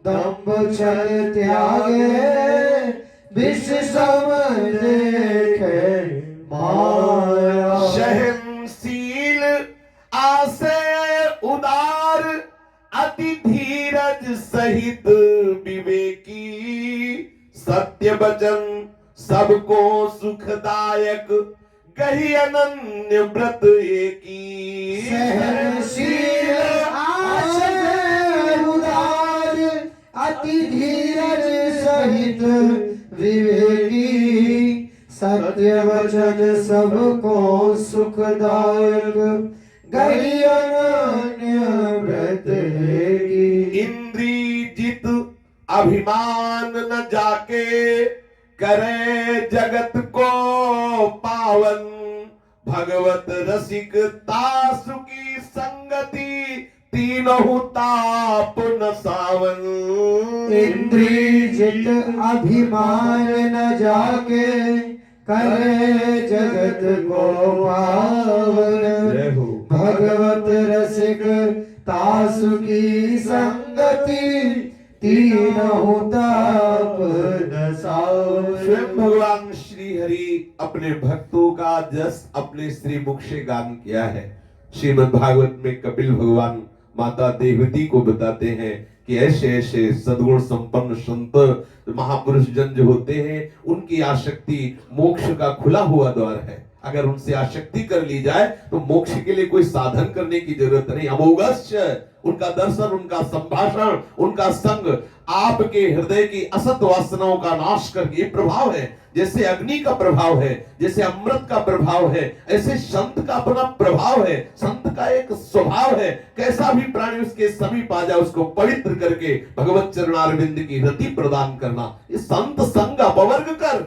दंभ छल त्यागे विष सम देखे माया। सहनशील आसे उदार अति धीरज सहित विवेकी। सत्य वचन सबको सुखदायक कही अनन्य व्रत एकी। सहनशील आसे उदार अति धीरज सहित विवेकी। सत्य वचन सबको सुखदायक गही अनन्य व्रत एकी। इंद्री जित अभिमान न जाके करे जगत को पावन। भगवत रसिक तासु की संगति तीनों ताप न सावन। इंद्री जित अभिमान न जाके करे जगत को पावन। जय हो। भगवत रसिक तासु की संगति तीनों ताप न सावन। स्वयं भगवान श्री हरि अपने भक्तों का जस अपने श्री मुख से गान किया है। श्रीमद् भागवत में कपिल भगवान माता देवती को बताते हैं कि ऐसे ऐसे सद्गुण संपन्न संत महापुरुष जन जो होते हैं उनकी आसक्ति मोक्ष का खुला हुआ द्वार है। अगर उनसे आसक्ति कर ली जाए तो मोक्ष के लिए कोई साधन करने की जरूरत नहीं। अमोघस्य उनका दर्शन, उनका संभाषण, उनका संग आपके हृदय की असत वासनाओं का नाश करके प्रभाव है। जैसे अग्नि का प्रभाव है, जैसे अमृत का प्रभाव है, ऐसे संत का अपना प्रभाव है। संत का एक स्वभाव है, कैसा भी प्राणी उसके समीप आ जाए उसको पवित्र करके भगवत चरणारविंद की रति प्रदान करना। इस संत संग अपवर्ग कर,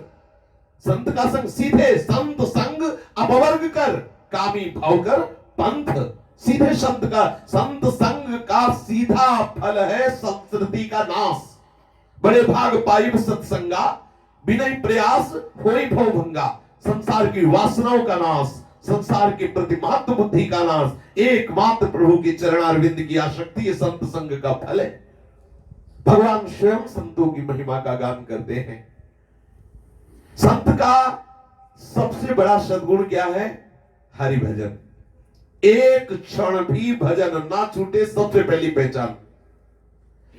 संत का संग सीधे संत संग अपवर्ग कर, कामी भाव कर पंथ। सीधे संत संग का सीधा फल है संस्कृति का नाश। बड़े भाग पाइब सत्संगा बिना प्रयास होई भव भंगा। संसार की वासनाओं का नाश, संसार के प्रति महत्व बुद्धि का नाश एकमात्र प्रभु के चरणारविंद की आसक्ति ये संत संग का फल है। भगवान स्वयं संतों की महिमा का गान करते हैं। संत का सबसे बड़ा सद्गुण क्या है? हरि भजन। एक क्षण भी भजन ना छूटे, सबसे पहली पहचान।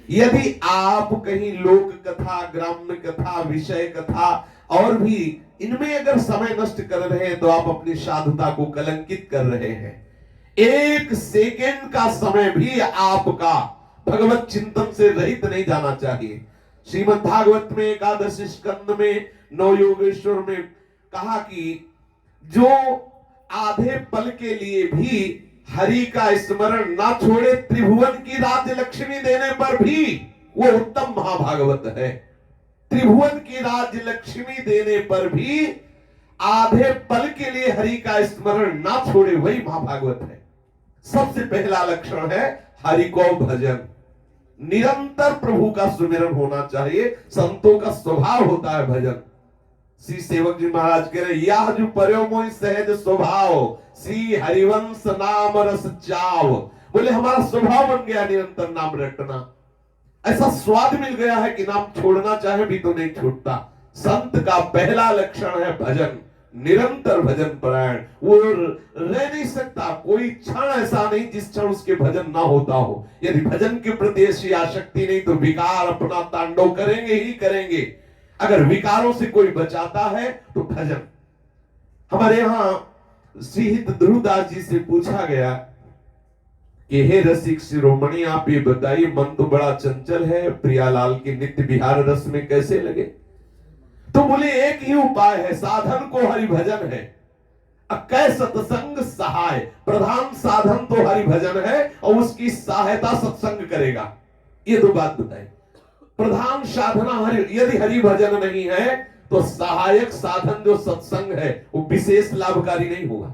यदि आप कहीं लोक कथा, ग्राम्य कथा, विषय कथा और भी इनमें अगर समय नष्ट कर रहे हैं तो आप अपनी साधुता को कलंकित कर रहे हैं। एक सेकेंड का समय भी आपका भगवत चिंतन से रहित नहीं जाना चाहिए। श्रीमद् भागवत में एकादश स्कंद में नौ योगेश्वर में कहा कि जो आधे पल के लिए भी हरि का स्मरण ना छोड़े, त्रिभुवन की राज्य लक्ष्मी देने पर भी वो उत्तम महाभागवत है। त्रिभुवन की राज्य लक्ष्मी देने पर भी आधे पल के लिए हरि का स्मरण ना छोड़े, वही महाभागवत है। सबसे पहला लक्षण है हरि को भजन। निरंतर प्रभु का सुमिरन होना चाहिए। संतों का स्वभाव होता है भजन। श्री सेवक जी महाराज कह रहे, यह जो पर्यो मोहि सहज स्वभाव, श्री हरिवंश नाम रस चाव। बोले हमारा स्वभाव बन गया निरंतर नाम रटना। ऐसा स्वाद मिल गया है कि नाम छोड़ना चाहे भी तो नहीं छूटता। संत का पहला लक्षण है भजन, निरंतर भजन परायण। वो रह नहीं सकता, कोई क्षण ऐसा नहीं जिस क्षण उसके भजन ना होता हो। यदि भजन के प्रति ऐसी आसक्ति नहीं तो विकार अपना तांडव करेंगे ही करेंगे। अगर विकारों से कोई बचाता है तो भजन। हमारे यहां श्रीहित ध्रुवदास जी से पूछा गया कि हे रसिक शिरोमणि, आप ये बताइए, मन तो बड़ा चंचल है, प्रियालाल के नित्य विहार रस में कैसे लगे? तो बोले एक ही उपाय है, साधन को हरि भजन है। अकै सत्संग सहाय, प्रधान साधन तो हरि भजन है और उसकी सहायता सत्संग करेगा। ये दो बात बताई। प्रधान साधना हरि, यदि हरि भजन नहीं है तो सहायक साधन जो सत्संग है वो विशेष लाभकारी नहीं होगा।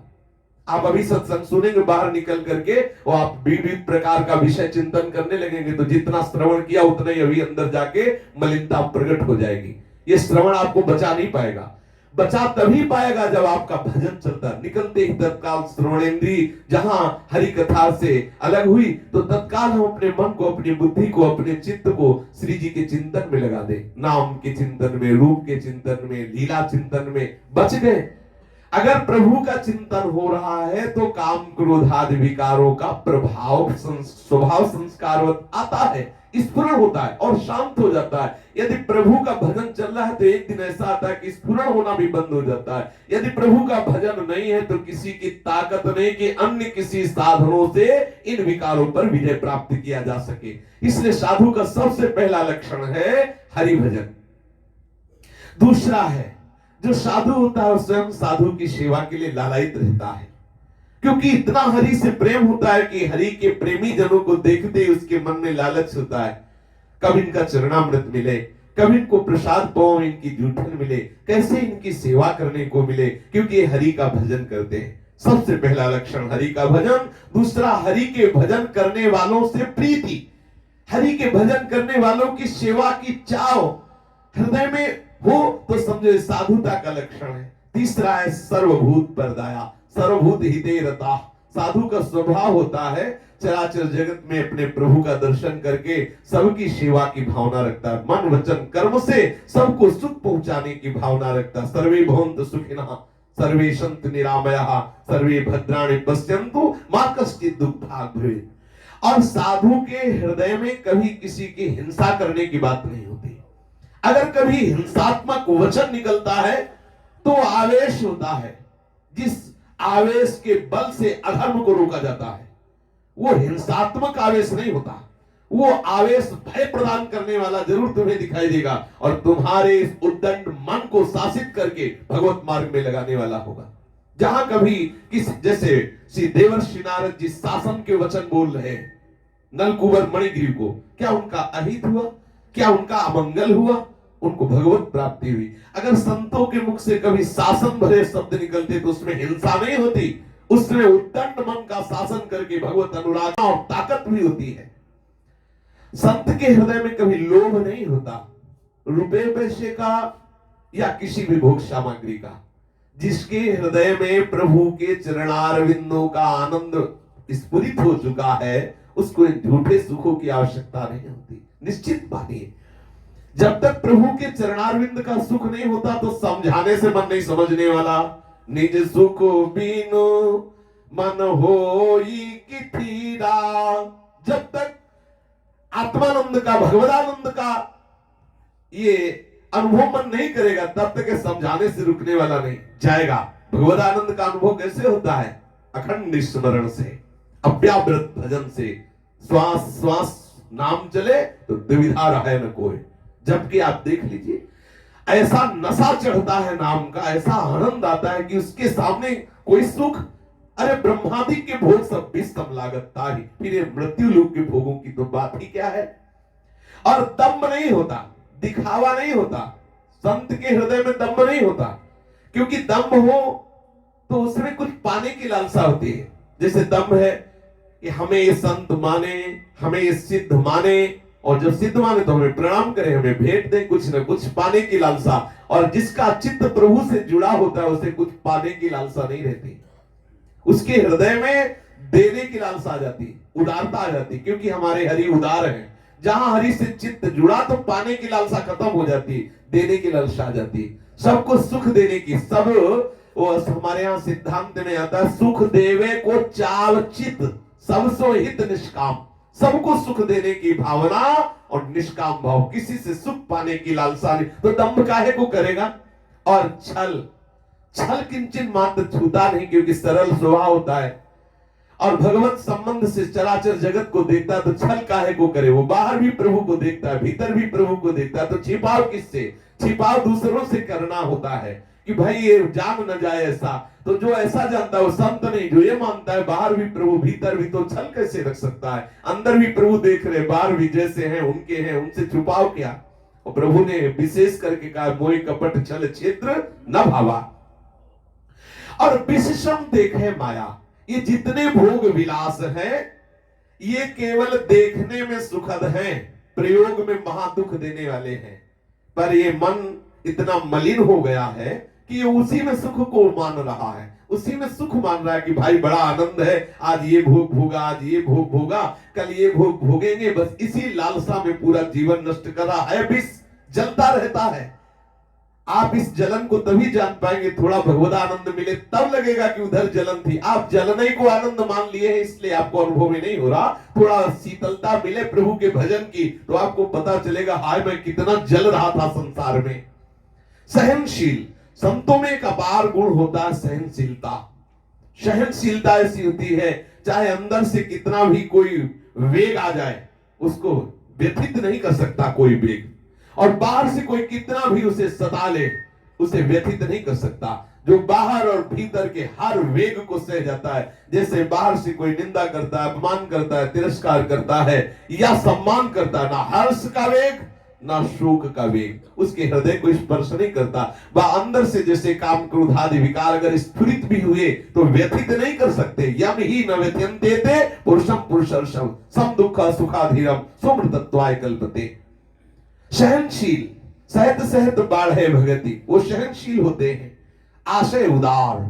आप अभी सत्संग सुनेंगे, बाहर निकल करके वो आप विविध प्रकार का विषय चिंतन करने लगेंगे, तो जितना श्रवण किया उतना ही अभी अंदर जाके मलिनता प्रकट हो जाएगी। ये श्रवण आपको बचा नहीं पाएगा। बचा तभी पाएगा जब आपका भजन चलता। निकलते ही तत्काल श्रवणेंद्री जहां हरि कथा से अलग हुई तो तत्काल हम अपने मन को, अपनी बुद्धि को, अपने चित्त को श्री जी के चिंतन में लगा दे। नाम के चिंतन में, रूप के चिंतन में, लीला चिंतन में बच गए। अगर प्रभु का चिंतन हो रहा है तो काम क्रोध आदि विकारों का प्रभाव स्वभाव संस्कारवत आता है, स्फुरण होता है और शांत हो जाता है। यदि प्रभु का भजन चल रहा है तो एक दिन ऐसा आता है कि स्फुरण होना भी बंद हो जाता है। यदि प्रभु का भजन नहीं है तो किसी की ताकत नहीं कि अन्य किसी साधनों से इन विकारों पर विजय प्राप्त किया जा सके। इसलिए साधु का सबसे पहला लक्षण है हरि भजन। दूसरा है, जो साधु होता है स्वयं साधु की सेवा के लिए लालायित रहता है, क्योंकि इतना हरि से प्रेम होता है कि हरि के प्रेमी जनों को देखते ही उसके मन में लालच होता है, कब इनका चरणामृत मिले, कब इनको प्रसाद पाओ, इनकी जूठन मिले, कैसे इनकी सेवा करने को मिले, क्योंकि ये हरि का भजन करते हैं। सबसे पहला लक्षण हरि का भजन। दूसरा, हरि के भजन करने वालों से प्रीति, हरि के भजन करने वालों की सेवा की चाव हृदय में हो तो समझो साधुता का लक्षण है। तीसरा है सर्वभूत पर दया, सर्वभूत हिते रता। साधु का स्वभाव होता है चराचर जगत में अपने प्रभु का दर्शन करके सबकी सेवा की भावना रखता है, मन वचन कर्म से सबको सुख पहुंचाने की भावना रखता है। सर्वे भवन्तु सुखिनः, सर्वे सन्तु निरामयाः, सर्वे भद्राणि पश्यन्तु मा कश्चित् दुःखभाग् भवेत्। और साधु के हृदय में कभी किसी की हिंसा करने की बात नहीं होती। अगर कभी हिंसात्मक वचन निकलता है तो आवेश होता है, जिस आवेश के बल से अधर्म को रोका जाता है वो हिंसात्मक आवेश नहीं होता। वो आवेश भय प्रदान करने वाला जरूर तुम्हें दिखाई देगा और तुम्हारे इस उद्दंड मन को शासित करके भगवत मार्ग में लगाने वाला होगा। जहां कभी किसी, जैसे श्री देवर्षि नारद जी शासन के वचन बोल रहे हैं नलकुबर मणिग्रीव को, क्या उनका अहित हुआ, क्या उनका अमंगल हुआ? उनको भगवत प्राप्ति हुई। अगर संतों के मुख से कभी शासन भरे शब्द निकलते तो उसमें हिंसा नहीं होती, उसमें उद्दंड मन का शासन करके भगवत अनुराग और ताकत भी होती है। संत के हृदय में कभी लोभ नहीं होता, रुपए पैसे का या किसी भी भोग सामग्री का। जिसके हृदय में प्रभु के चरणारविंदों का आनंद स्फुरित हो चुका है उसको झूठे सुखों की आवश्यकता नहीं होती। निश्चित मानिए, जब तक प्रभु के चरणारविंद का सुख नहीं होता तो समझाने से मन नहीं समझने वाला। निज सुख बिनु मन होई किथीरा, जब तक आत्मानंद का, भगवदानंद का ये अनुभव मन नहीं करेगा तब तक समझाने से रुकने वाला नहीं जाएगा। भगवदानंद का अनुभव कैसे होता है? अखंड स्मरण से, अव्याव्रत भजन से। श्वास श्वास नाम चले तो दुविधा रहे न कोई। जबकि आप देख लीजिए, ऐसा नशा चढ़ता है नाम का, ऐसा आनंद आता है कि उसके सामने कोई सुख, अरे ब्रह्मादि के भोग सब भी सम लागत ताहि, फिर ये मृत्यु लोक के भोगों की तो बात ही क्या है। और दम्भ नहीं होता, दिखावा नहीं होता। संत के हृदय में दम्भ नहीं होता, क्योंकि दम्भ हो तो उसमें कुछ पाने की लालसा होती है। जैसे दम्भ है कि हमें ये संत माने, हमें ये सिद्ध माने, और जब सिद्ध माने तो हमें प्रणाम करे, हमें भेंट दे, कुछ न कुछ पाने की लालसा। और जिसका चित्त प्रभु से जुड़ा होता है उसे कुछ पाने की लालसा नहीं रहती, उसके हृदय में देने की लालसा आ जाती, उदारता आ जाती, क्योंकि हमारे हरि उदार हैं। जहां हरि से चित्त जुड़ा तो पाने की लालसा खत्म हो जाती, देने की लालसा आ जाती, सबको सुख देने की। सब वो हमारे यहाँ सिद्धांत में आता है, सुख देवे को चाव चित, सबसो हित निष्काम। सबको सुख देने की भावना और निष्काम भाव, किसी से सुख पाने की लालसा नहीं। तो दम्भ काहे को करेगा? और छल, छल किंचन मात्र छूता नहीं, क्योंकि सरल स्वभाव होता है। और भगवत संबंध से चराचर जगत को देखता है तो छल काहे को करे। वो बाहर भी प्रभु को देखता है, भीतर भी प्रभु को देखता है, तो छिपाव किससे? छिपाव दूसरों से करना होता है कि भाई ये जान न जाए ऐसा। तो जो ऐसा जानता है वो संत नहीं, जो ये मानता है बाहर भी प्रभु भीतर भी, तो छल कैसे रख सकता है? अंदर भी प्रभु देख रहे, बाहर भी जैसे हैं उनके हैं, उनसे छुपाव क्या? और प्रभु ने विशेष करके कहा मोह कपट छल क्षेत्र न भावा। और विशेषम देखे माया, ये जितने भोग विलास हैं ये केवल देखने में सुखद हैं, प्रयोग में महादुख देने वाले हैं। पर ये मन इतना मलिन हो गया है कि ये उसी में सुख को मान रहा है, उसी में सुख मान रहा है कि भाई बड़ा आनंद है, आज ये भोग भोगा, आज ये भोग भोगा, कल ये भोग भोगेंगे। बस इसी लालसा में पूरा जीवन नष्ट कर रहा है, विष जलता रहता है। आप इस जलन को तभी जान पाएंगे, थोड़ा भगवत आनंद मिले तब लगेगा कि उधर जलन थी। आप जलने को आनंद मान लिए हैं इसलिए आपको अनुभव में नहीं हो रहा। थोड़ा शीतलता मिले प्रभु के भजन की तो आपको पता चलेगा हाय मैं कितना जल रहा था संसार में। सहनशील, संतों में एक अपार गुण होता है सहनशीलता। सहनशीलता ऐसी होती है चाहे अंदर से कितना भी कोई वेग आ जाए उसको व्यथित नहीं कर सकता कोई वेग, और बाहर से कोई कितना भी उसे सता ले उसे व्यथित नहीं कर सकता। जो बाहर और भीतर के हर वेग को सह जाता है, जैसे बाहर से कोई निंदा करता है, अपमान करता है, तिरस्कार करता है या सम्मान करता है, ना हर्ष का वेग ना शोक का वेग उसके हृदय को स्पर्श नहीं करता। वह अंदर से जैसे काम क्रोध आदि विकार अगर स्फुरित भी हुए तो व्यथित नहीं कर सकते। यम ही न व्यथ्यन्ते ते पुरुषम पुरुषर्षम सम दुख सुखाधीरम सुमृतत्वाय कल्पते। सहनशील, सहत सहत बाढ़े भगति, वो सहनशील होते हैं। आशय उदार,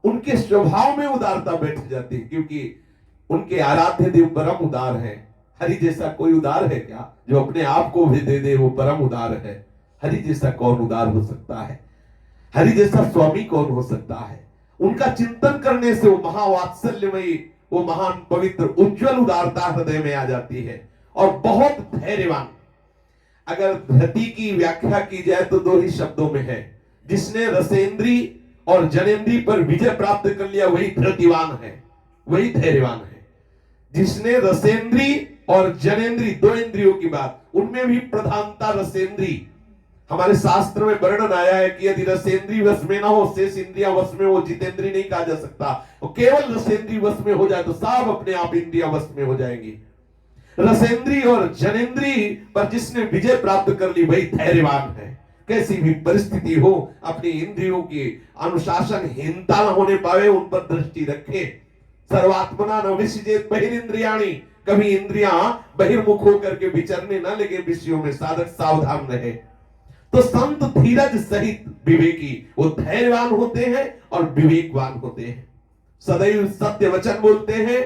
उनके स्वभाव में उदारता बैठ जाती है क्योंकि उनके आराध्य देव परम उदार है। हरि जैसा कोई उदार है क्या? जो अपने आप को भी दे दे वो परम उदार है। हरि जैसा कौन उदार हो सकता है? हरि जैसा स्वामी कौन हो सकता है? उनका चिंतन करने से वो महावात्सल्यमयी, वो महान पवित्र उज्जवल उदारता हृदय में आ जाती है। और बहुत धैर्यवान, अगर धृति की व्याख्या की जाए तो दो ही शब्दों में है, जिसने रसेंद्री और जनेंद्री पर विजय प्राप्त कर लिया वही धृतिवान है, वही धैर्यवान है। जिसने रसेंद्री और जनेंद्री दो इंद्रियों की बात, उनमें भी प्रधानता रसेंद्री। हमारे शास्त्र में वर्णन आया है कि यदि रसेंद्री वश में ना हो, शेष इंद्रिया वश में हो, जितेंद्री नहीं कहा जा सकता। और केवल रसेंद्री वश में हो जाए तो सब अपने आप इंद्रिया वश में हो जाएंगी। रसेंद्री और जनेंद्री पर जिसने विजय प्राप्त कर ली वही धैर्यवान है। कैसी भी परिस्थिति हो अपनी इंद्रियों की अनुशासनहीनता न होने पावे, उन पर दृष्टि रखे। सर्वात्मना न विसृजेत बहिरिंद्रियाणि, कभी इंद्रियां बहिर्मुख होकर के विचरने न लगे विषयों में, साधक सावधान रहे। तो संत धीरज सहित विवेकी, वो धैर्यवान होते हैं और विवेकवान होते हैं। सदैव सत्य वचन बोलते हैं,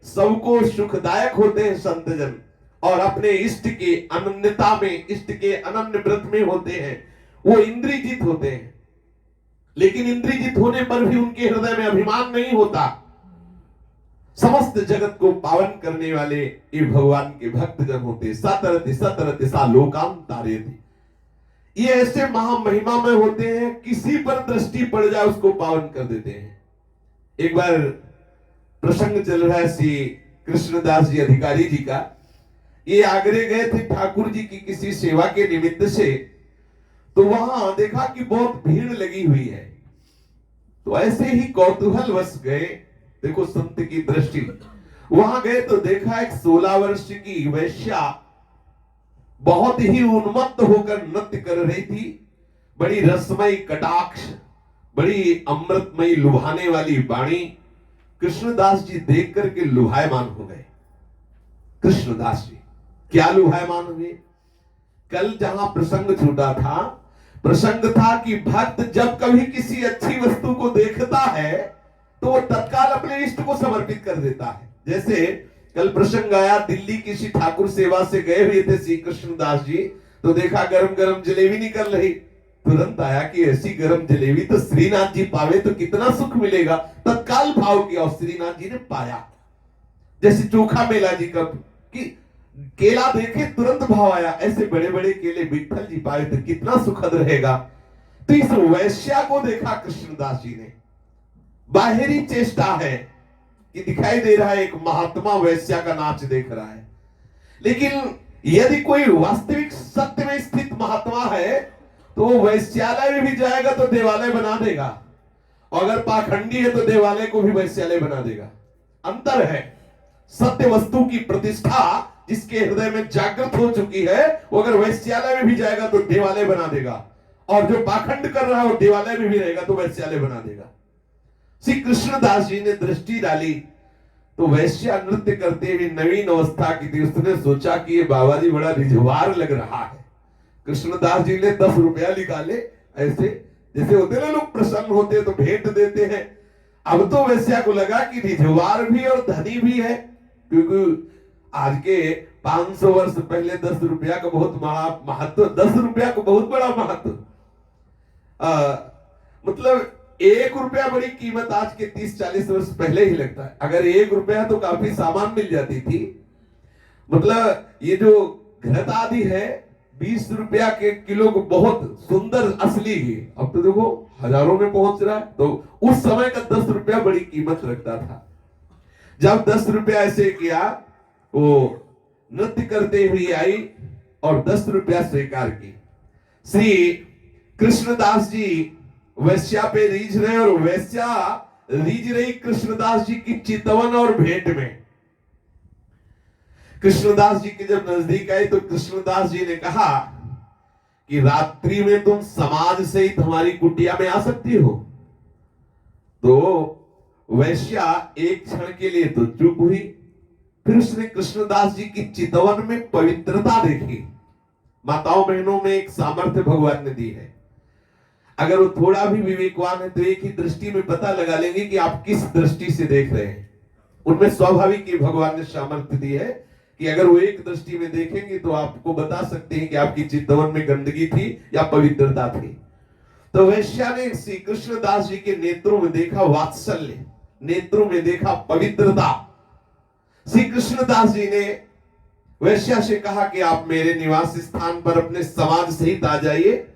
सबको सुखदायक होते हैं संतजन, और अपने इष्ट के अनन्यता में, इष्ट के अनन्य व्रत में होते हैं। वो इंद्रियजित होते हैं, लेकिन इंद्रियजित होने पर भी उनके हृदय में अभिमान नहीं होता। समस्त जगत को पावन करने वाले ये भगवान के भक्तजन होते। सतरति सतरति सा लोकाम तारेति, ये ऐसे महामहिमा में होते हैं, किसी पर दृष्टि पड़ जाए उसको पावन कर देते हैं। एक बार प्रसंग चल रहा है श्री कृष्णदास जी अधिकारी जी का। ये आगरे गए थे ठाकुर जी की किसी सेवा के निमित्त से, तो वहां देखा कि बहुत भीड़ लगी हुई है। तो ऐसे ही कौतूहल वश गए, देखो संत की दृष्टि, वहां गए तो देखा एक 16 वर्ष की वैश्या बहुत ही उन्मत्त होकर नृत्य कर रही थी। बड़ी रसमयी कटाक्ष, बड़ी अमृतमयी लुभाने वाली वाणी। कृष्णदास जी देख करके लुभायमान हो गए। कृष्णदास जी क्या लुभायमान हुए? कल जहां प्रसंग छूटा था, प्रसंग था कि भक्त जब कभी किसी अच्छी वस्तु को देखता है तो वो तत्काल अपने इष्ट को समर्पित कर देता है। जैसे कल प्रसंग आया, दिल्ली किसी ठाकुर सेवा से गए हुए थे श्री कृष्णदास जी, तो देखा गरम गरम जलेबी निकल रही। तुरंत आया कि ऐसी गरम जलेबी तो श्रीनाथ जी पावे तो कितना सुख मिलेगा। तत्काल भाव किया और श्रीनाथ जी ने पाया। जैसे चोखा मेला जी का कि केला देखे तुरंत भाव आया, ऐसे बड़े बड़े केले विठल जी पाए तो कितना सुखद रहेगा। तो इस वैश्या को देखा कृष्णदास जी ने। बाहरी चेष्टा है कि दिखाई दे रहा है एक महात्मा वैश्या का नाच देख रहा है। लेकिन यदि कोई वास्तविक सत्य में स्थित महात्मा है तो वो वैश्यालय में भी जाएगा तो देवालय बना देगा, और अगर पाखंडी है तो देवालय को भी वैश्यालय बना देगा। अंतर है। सत्य वस्तु की प्रतिष्ठा जिसके हृदय में जागृत हो चुकी है वो अगर वैश्यालय में भी जाएगा तो देवालय बना देगा, और जो पाखंड कर रहा है वो देवालय में भी रहेगा तो वैश्यालय बना देगा। श्री कृष्णदास जी ने दृष्टि डाली तो वैश्या नृत्य करते हुए नवीन अवस्था की थी। उसने सोचा कि ये बाबा जी बड़ा रिझवार लग रहा है। कृष्णदास जी ने 10 रुपया निकाले, ऐसे जैसे होते ना लोग प्रसन्न होते तो भेंट देते हैं। अब तो वैश्या को लगा कि रिझवार भी और धनी भी है, क्योंकि आज के 500 वर्ष पहले 10 रुपया का बहुत महत्व, 10 रुपया को बहुत बड़ा महत्व। मतलब 1 रुपया बड़ी कीमत आज के 30-40 वर्ष पहले ही लगता है। अगर 1 रुपया तो काफी सामान मिल जाती थी। मतलब ये जो घृत आदि है 20 रुपया के किलो को, बहुत सुंदर असली ही, अब तो देखो हजारों में पहुंच रहा है। तो उस समय का 10 रुपया बड़ी कीमत रखता था। जब 10 रुपया ऐसे किया, वो नृत्य करते हुए आई और 10 रुपया स्वीकार की। श्री कृष्णदास जी वैश्या पे रीझ रहे और वैश्या रीझ रही कृष्णदास जी की चितवन और भेंट में। कृष्णदास जी के जब नजदीक आए तो कृष्णदास जी ने कहा कि रात्रि में तुम समाज सहित हमारी कुटिया में आ सकती हो। तो वैश्या एक क्षण के लिए तो चुप हुई, फिर उसने कृष्णदास जी की चितवन में पवित्रता देखी। माताओं बहनों में एक सामर्थ्य भगवान ने दी है। अगर वो थोड़ा भी विवेकवान है तो एक ही दृष्टि में पता लगा लेंगे कि आप किस दृष्टि से देख रहे हैं। उनमें स्वाभाविक ही भगवान ने सामर्थ्य दी है कि अगर वो एक दृष्टि में देखेंगे तो आपको बता सकते हैं कि आपकी चितवन में गंदगी थी या पवित्रता थी। तो वैश्या ने श्री कृष्णदास जी के नेत्रों में देखा वात्सल्य, नेत्रों में देखा पवित्रता। श्री कृष्णदास जी ने वैश्या से कहा कि आप मेरे निवास स्थान पर अपने समाज सहित आ जाइए,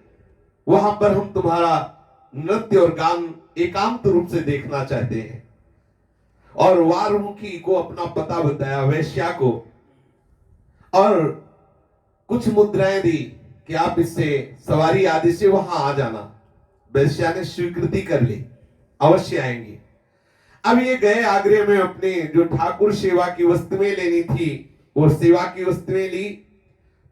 वहां पर हम तुम्हारा नृत्य और गान एकांत रूप से देखना चाहते हैं। और वारमुखी को अपना पता बताया वैश्या को, और कुछ मुद्राएं दी कि आप इससे सवारी आदि से वहां आ जाना। वैश्या ने स्वीकृति कर ली, अवश्य आएंगे। अब ये गए आगरे में, अपने जो ठाकुर सेवा की वस्तुएं लेनी थी वो सेवा की वस्तुएं ली।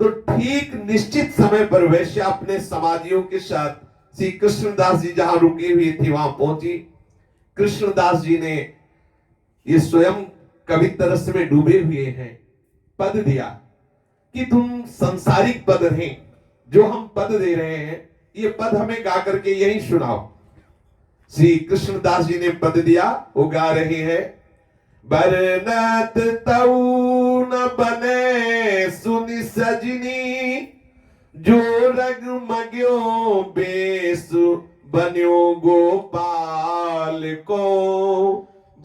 तो ठीक निश्चित समय पर वैश्या अपने समाजियों के साथ श्री कृष्णदास जी जहां रुके हुए थे वहां पहुंची। कृष्णदास जी ने ये स्वयं कवित्व रस में डूबे हुए हैं, पद दिया कि तुम संसारिक पद हैं, जो हम पद दे रहे हैं ये पद हमें गा करके यही सुनाओ। श्री कृष्णदास जी ने पद दिया, वो गा रहे हैं। बरनत तऊ न बने सुनि सजनी, जो रग मग्यो बेसु बन्यो गोपाल को।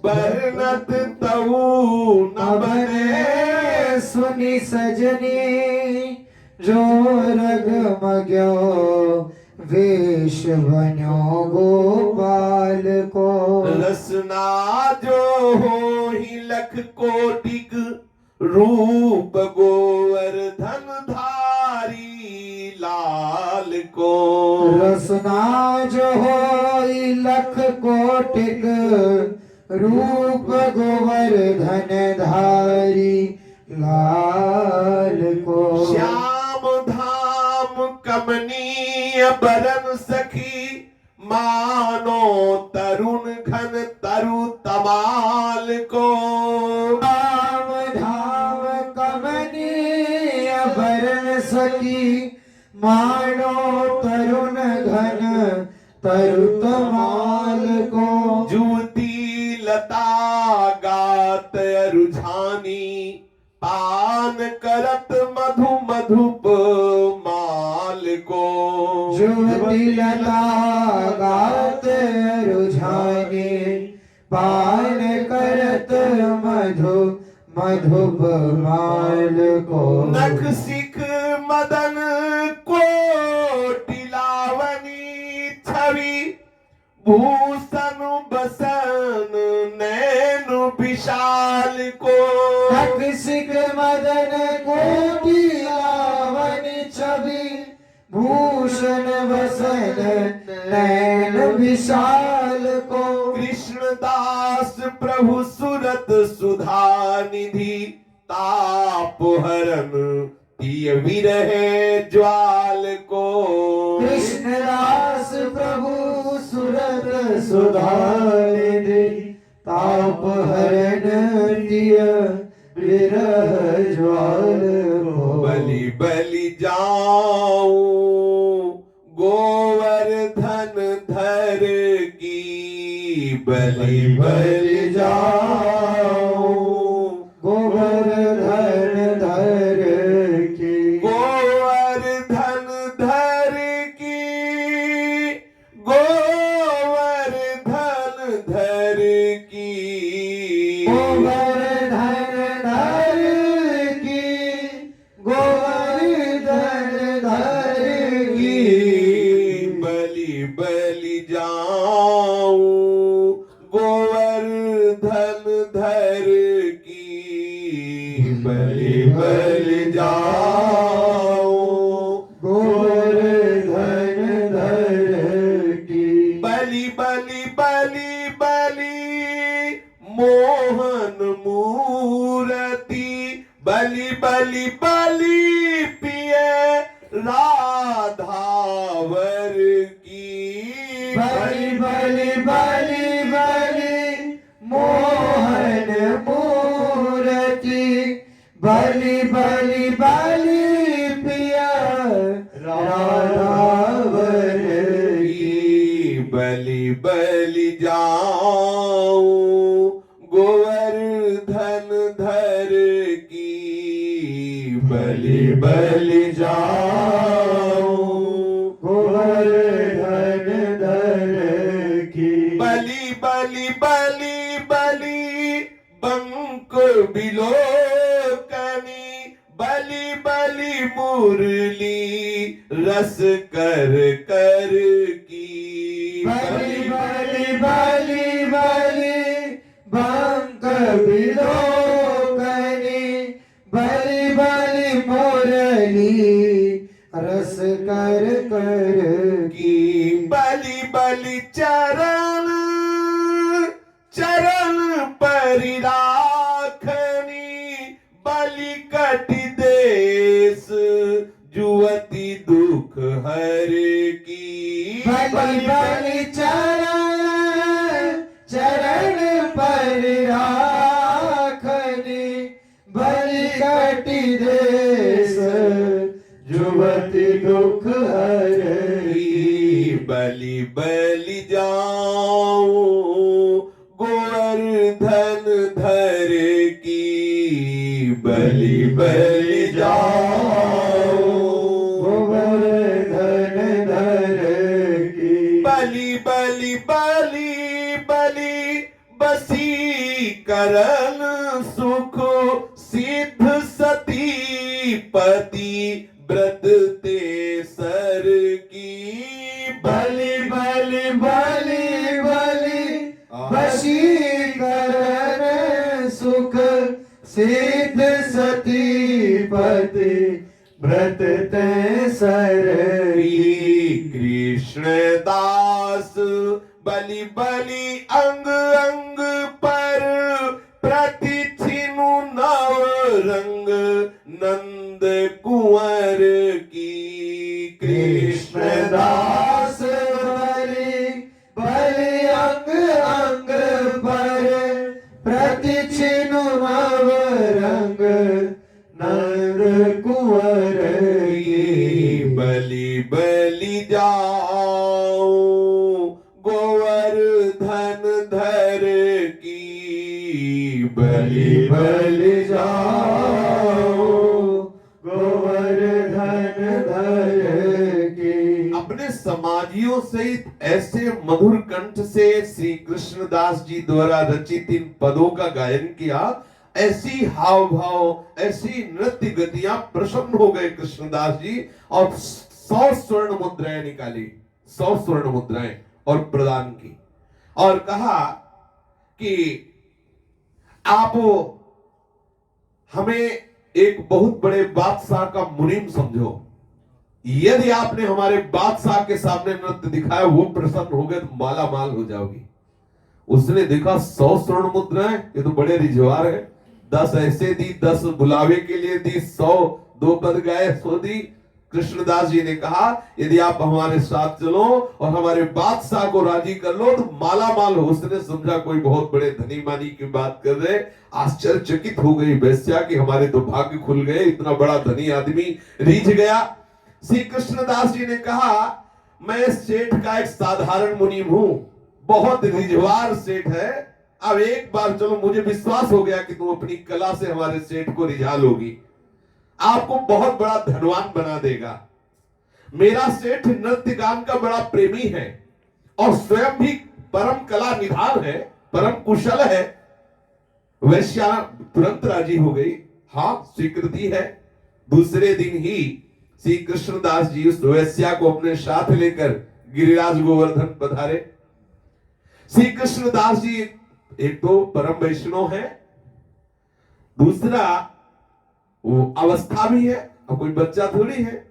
बरनत तऊ न बने सुनि सजनी, जो रग मग्यो वेश बन्यो गोपाल को। रसना जो हो ही लख कोटिक, रूप गोवर्धन धारी लाल को। रसना जो हो लख कोटिक, रूप गोवर्धन धारी लाल को। श्याम धाम कमनीय बरन सखी, मानो तरुण घन तरु तमाल को। राम धाम कमनीय बरन सखी, मानो तरुण घन तरु तमाल को। जुवती लता गात रुझानी, पान करत मधु मधुप माल को। जुवती लता गात रुझानी, पान करत मधु मधुप माल को। नख सिख मदन कोटि लावनी, छवि भूषण बसन नैन विष विशाल को अकसिक मदन कोटि लावन छवि भूषण वसन नैन विशाल को कृष्णदास प्रभु सुरत सुधा निधि ताप हरन तीय विरहे ज्वाल को कृष्णदास प्रभु सुरत सुधानिधि ताप हरण दिय विरह ज्वाल को बलि बलि जाऊं गोवर्धन धर की बलि बलि जाओ गोवर्धन धर की गोवर्धन धर की गोवर्धन धर की गोवर्धन धर की गोवर्धन धर की बलि बलि जाऊं गोवर्धन धर की बलि बलि जाऊं गोवर्धन धर की बलि बलि बलि बलि मोहन मूर्ति बलि बलि बलि पिय राधावर की बलि बलि बलि बलि मोहन मूर्ति बलि बलि बलि पिया राधावर की बलि बलि जाऊं गोवर्धन धर की बलि बलि जाऊं गोवर्धन धर की बलि बलि बलि बलि बंक बिलोकनी बलि बलि मुरली रस कर कर की बलि बलि बलि बलि बंक बिलोकनी बलि बलि मुरली रस कर कर की बलि बलि चरण चरण परिराखनी बलि कटि देश जुवती दुख हर की बलि बलि चरण चरण पर राखनी बलि कटि देश जुवती दुख हरई बलि बलि जाऊं गोवर्धन धर की बलि बलि जाऊं गोवर्धन धर की बलि बलि बलि बलि बसी करन सुख सिद्ध सती पति व्रत ते सर की बलि बलि बलि बलि वशीकरण सुख सिद्ध सती पति व्रत ते सरई कृष्ण दास बलि बलि अंग अंग पर प्रतिछिनु नव रंग नंद कुंवर की कृष्ण दास बलि बलि अंग अंग पर प्रतिछिनु नव रंग नंद कुंवर की बलि बलि जाऊं गोवर्धन धर की बलि बलि जाओ गोवर्धन धर की अपने समाजियों सहित ऐसे मधुर कंठ से श्री कृष्णदास जी द्वारा रचित इन पदों का गायन किया। ऐसी हाव भाव ऐसी नृत्य गतियां प्रसन्न हो गए कृष्णदास जी और 100 स्वर्ण मुद्राएं निकाली, 100 स्वर्ण मुद्राएं और प्रदान की और कहा कि आप हमें एक बहुत बड़े बादशाह का मुनीम समझो। यदि आपने हमारे बादशाह के सामने नृत्य दिखाया, वो प्रसन्न हो गए तो माला माल हो जाओगी। उसने देखा 100 स्वर्ण मुद्राएं, ये तो बड़े रिजवार है। 10 ऐसे दी, 10 बुलावे के लिए दी, 100 2 पद गए 100 दी। कृष्णदास जी ने कहा यदि आप हमारे साथ चलो और हमारे बादशाह को राजी कर लो तो माला माल हो। उसने समझा कोई बहुत बड़े धनी मानी की बात कर रहे। आश्चर्यचकित हो गई वेश्या कि हमारे तो भाग्य खुल गए, इतना बड़ा धनी आदमी रीझ गया। श्री कृष्णदास जी ने कहा मैं सेठ का एक साधारण मुनीम हूं, बहुत रिझवार सेठ है। अब एक बार चलो, मुझे विश्वास हो गया कि तुम अपनी कला से हमारे सेठ को रिझा लोगी, आपको बहुत बड़ा धनवान बना देगा। मेरा सेठ नृत्य गान का बड़ा प्रेमी है और स्वयं भी परम कला निधान है, परम कुशल है। वैश्या तुरंत राजी हो गई, हाँ स्वीकृति है। दूसरे दिन ही श्री कृष्णदास जी उस वैश्या को अपने साथ लेकर गिरिराज गोवर्धन पधारे। श्री कृष्णदास जी एक तो परम वैष्णव है, दूसरा वो अवस्था भी है और कोई बच्चा थोड़ी है,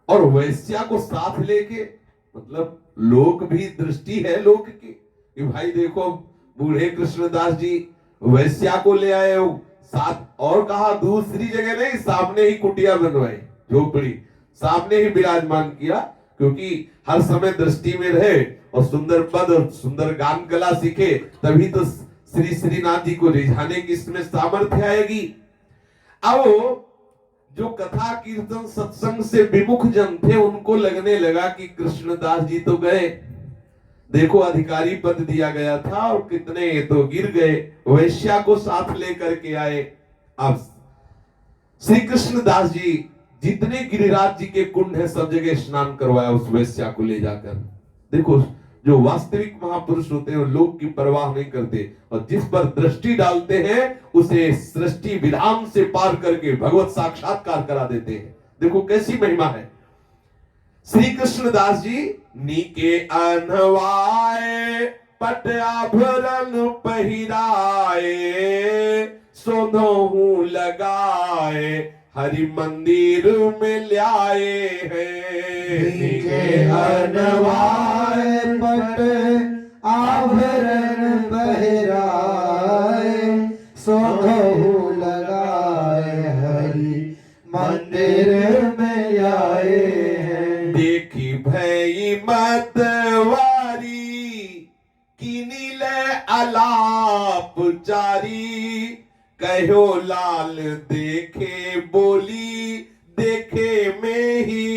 और वैश्या को साथ लेके, मतलब लोक भी दृष्टि है लोक की कि भाई देखो बूढ़े कृष्णदास जी वैश्या को ले आए हो साथ। और कहा दूसरी जगह नहीं, सामने ही कुटिया बनवाई, झोपड़ी सामने ही विराजमान किया, क्योंकि हर समय दृष्टि में रहे और सुंदर पद और सुंदर गान कला सीखे, तभी तो श्री श्रीनाथ जी को रिझाने की इसमें सामर्थ्य आएगी। अब जो कथा कीर्तन सत्संग से विमुख जन थे उनको लगने लगा कि कृष्णदास जी तो गए, देखो अधिकारी पद दिया गया था और कितने तो गिर गए, वैश्या को साथ लेकर के आए। अब श्री कृष्णदास जी जितने गिरिराज जी के कुंड है सब जगह स्नान करवाया उस वैश्या को ले जाकर। देखो जो वास्तविक महापुरुष होते हैं लोग की परवाह नहीं करते और जिस पर दृष्टि डालते हैं उसे सृष्टि विधान से पार करके भगवत साक्षात्कार करा देते हैं। देखो कैसी महिमा है। श्री कृष्णदास जी नीके अनवाए पट आभरण पहिराए, सोनहु लगाए हरि मंदिर में ल्याए हैं। नीके अनवाए पट आभरण पहिराए, सोनहु लगाए हरि मंदिर में आए हैं। देखी भई मतवारी किनिल अलाप चारी, कहो लाल देखे बोली देखे में ही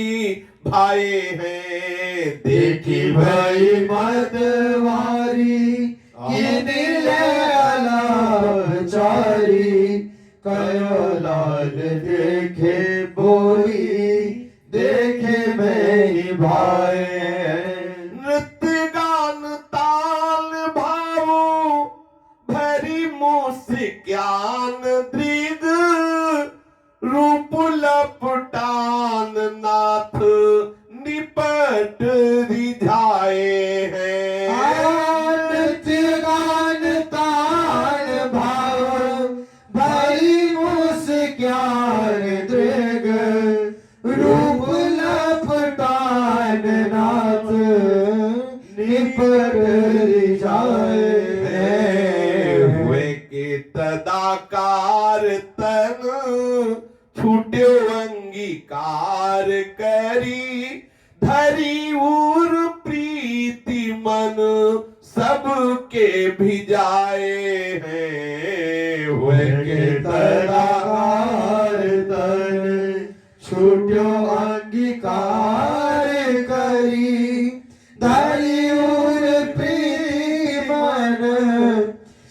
भाए हैं। देखी भई मतवारी किनिल अलाप चारी, कहो लाल देखे बोली देखे में ही भाए। नृत्य गान ताल भाव भरी मुस्कान दृग, रूप लपटान नाथ निपट रिझाए हैं। नृत्य गान ताल भाव भरी मुस्कान दृग, रूप लपटान नाथ निपट रिझाए हैं। हुए के तदाकार तन छूट्यो अंगीकार करी, धरी उर प्रीति मन सबके भिजाए हैं। हुए के तदाकार तन छूट्यो अंगीकार करी, धरी उर प्रीति मन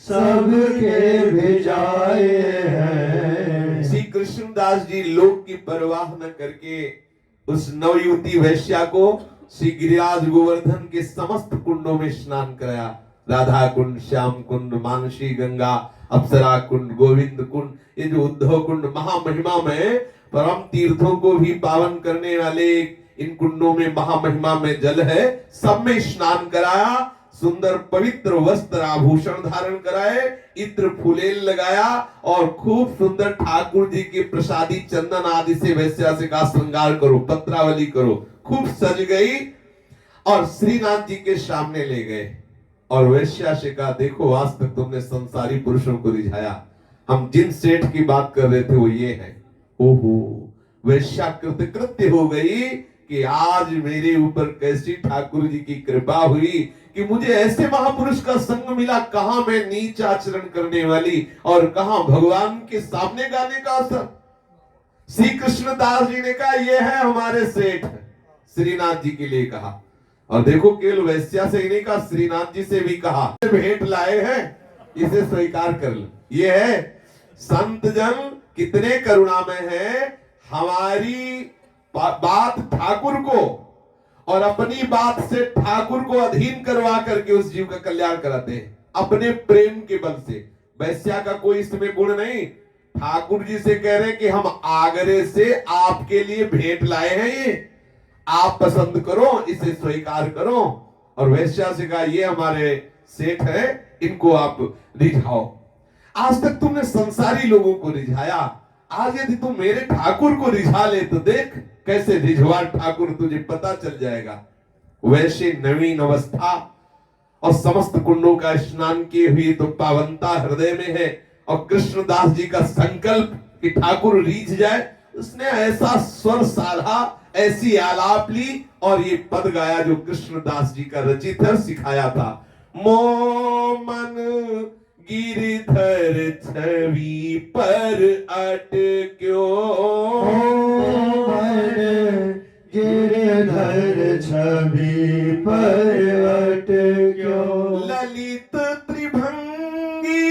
सबके भिजाए हैं। श्री कृष्णदास जी लोक की परवाह न करके उस नवयुवती वैश्या को श्री गिरिराज गोवर्धन के समस्त कुंडों में स्नान कराया। राधा कुंड, श्याम कुंड, मानसी गंगा, अप्सरा कुंड, गोविंद कुंड, ये जो उद्धव कुंड महामहिमा में परम तीर्थों को भी पावन करने वाले इन कुंडों में महामहिमा में जल है, सब में स्नान कराया। सुंदर पवित्र वस्त्र आभूषण धारण कराए, इत्र फुलेल लगाया और खूब सुंदर ठाकुर जी की प्रसादी चंदन आदि से वैश्या से का श्रृंगार करो, पत्रावली करो। खूब सज गई और श्रीनाथ जी के सामने ले गए और वैश्या से कहा, देखो आज तक तुमने संसारी पुरुषों को रिझाया, हम जिन सेठ की बात कर रहे थे वो ये है। ओहो, वैश्या कृतकृत्य हो गई कि आज मेरे ऊपर कैसी ठाकुर जी की कृपा हुई कि मुझे ऐसे महापुरुष का संग मिला। कहां मैं नीच आचरण करने वाली और कहां भगवान के सामने गाने का अवसर। श्री कृष्णदास जी ने कहा, ये है हमारे सेठ, श्रीनाथ जी के लिए कहा। और देखो केवल वैश्या से ही नहीं कहा, श्रीनाथ जी से भी कहा, भेंट लाए हैं, इसे स्वीकार कर लो। ये है संत जन कितने करुणामय है, हमारी बात ठाकुर को और अपनी बात से ठाकुर को अधीन करवा करके उस जीव का कल्याण कराते हैं अपने प्रेम के बल से। वैश्या का कोई इसमें गुण नहीं, ठाकुर जी से कह रहे हैं कि हम आगरे से आपके लिए भेंट लाए हैं, ये आप पसंद करो, इसे स्वीकार करो। और वैश्या से कहा, ये हमारे सेठ है, इनको आप रिझाओ। आज तक तुमने संसारी लोगों को रिझाया, आज यदि तुम मेरे ठाकुर को रिझा ले तो देख कैसे रिझवा ठाकुर, तुझे पता चल जाएगा। वैसे नवीन अवस्था और समस्त कुंडों का स्नान किए हुए तो पावनता हृदय में है। और कृष्णदास जी का संकल्प कि ठाकुर रीझ जाए, उसने ऐसा स्वर साधा, ऐसी आलाप ली और ये पद गाया जो कृष्णदास जी का रचित है, सिखाया था। मोमन गिरधर छवि पर अटक्यो, गिरधर छवि पर अटक्यो, ललित त्रिभंगी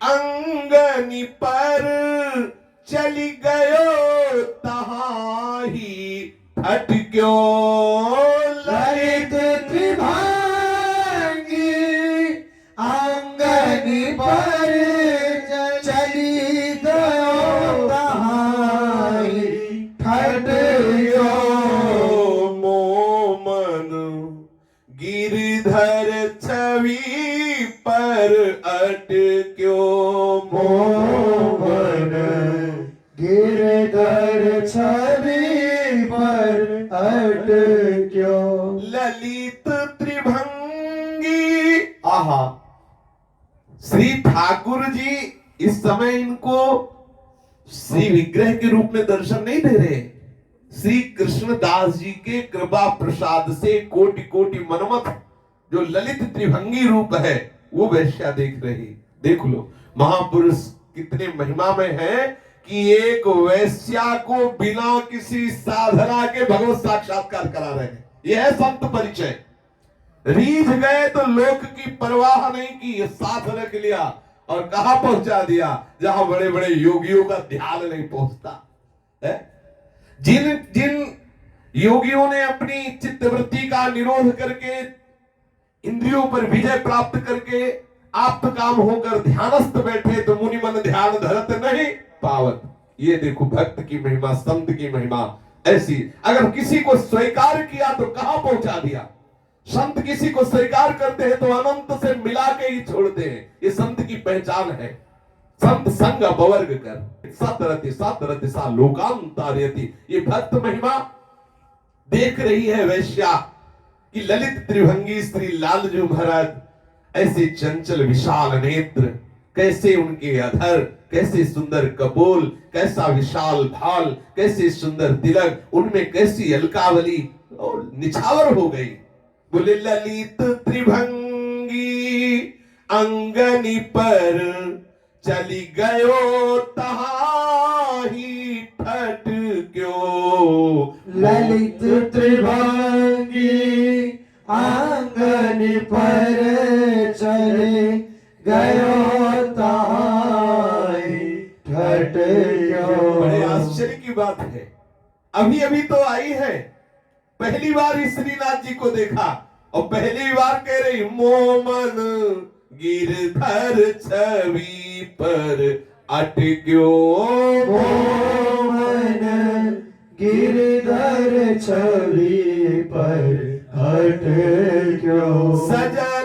अंगनि पर चली गयो तहां ही अटक्यो। ललित त्रिभंगी आंगनी पर चली गयो तहां ही अटक्यो। मोमन गिरधर छवि पर अटक्यो, मोमन गिरधर छवि पर अटक्यो, ललित त्रिभंगी। आहा, श्री ठाकुर जी इस समय इनको श्री विग्रह के रूप में दर्शन नहीं दे रहे। श्री कृष्णदास जी के कृपा प्रसाद से कोटि कोटि मनमत जो ललित त्रिभंगी रूप है वो वैश्या देख रही। देख लो महापुरुष कितने महिमा में है कि एक वैश्या को बिना किसी साधना के भगवत साक्षात्कार करा रहे हैं। यह है संत परिचय। रीझ गए तो लोक की परवाह नहीं की, साथ रख लिया और कहां पहुंचा दिया, जहां बड़े बड़े योगियों का ध्यान नहीं पहुंचता है। जिन जिन योगियों ने अपनी चित्तवृत्ति का निरोध करके इंद्रियों पर विजय प्राप्त करके आप काम होकर ध्यानस्थ बैठे तो मुनि मन ध्यान धरत नहीं पावत। ये देखो भक्त की महिमा, संत की महिमा ऐसी। अगर किसी को स्वीकार किया तो कहां पहुंचा दिया। संत किसी को स्वीकार करते हैं तो अनंत से मिला के ही छोड़ते हैं। ये संत की पहचान है। संत संग अपवर्ग कर सतरति सतरति सा लोकांतारयति। ये भक्त महिमा देख रही है वैश्या कि ललित त्रिभंगी श्री लालजू महाराज ऐसे चंचल विशाल नेत्र, कैसे उनके अधर, कैसे सुंदर कपोल, कैसा विशाल भाल, कैसे सुंदर तिलक, उनमें कैसी अलकावली और निछावर हो गई। बोले ललित त्रिभंगी अंगनी पर चली गयो तहां ही ठटक्यो। ललित त्रिभंगी आंगनी पर चले गयो तहां ही ठटक्यो। बड़े आश्चर्य की बात है। अभी अभी तो आई है, पहली बार इस श्रीनाथ जी को देखा और पहली बार कह रही मोमन गिरधर छवि पर अटक्यो। मोमन गिरधर छवि पर अटक्यो। सजा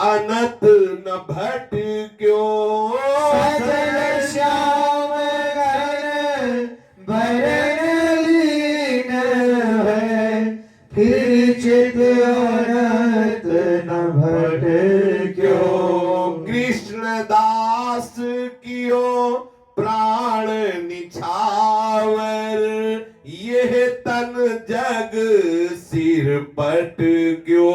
अनत न भटक्यो। सजल श्याम घन भरण लीन है, फिर चित अनंत न भटक्यो। कृष्ण दास कियो प्राण निछावर, यह तन जग सिर पट क्यों।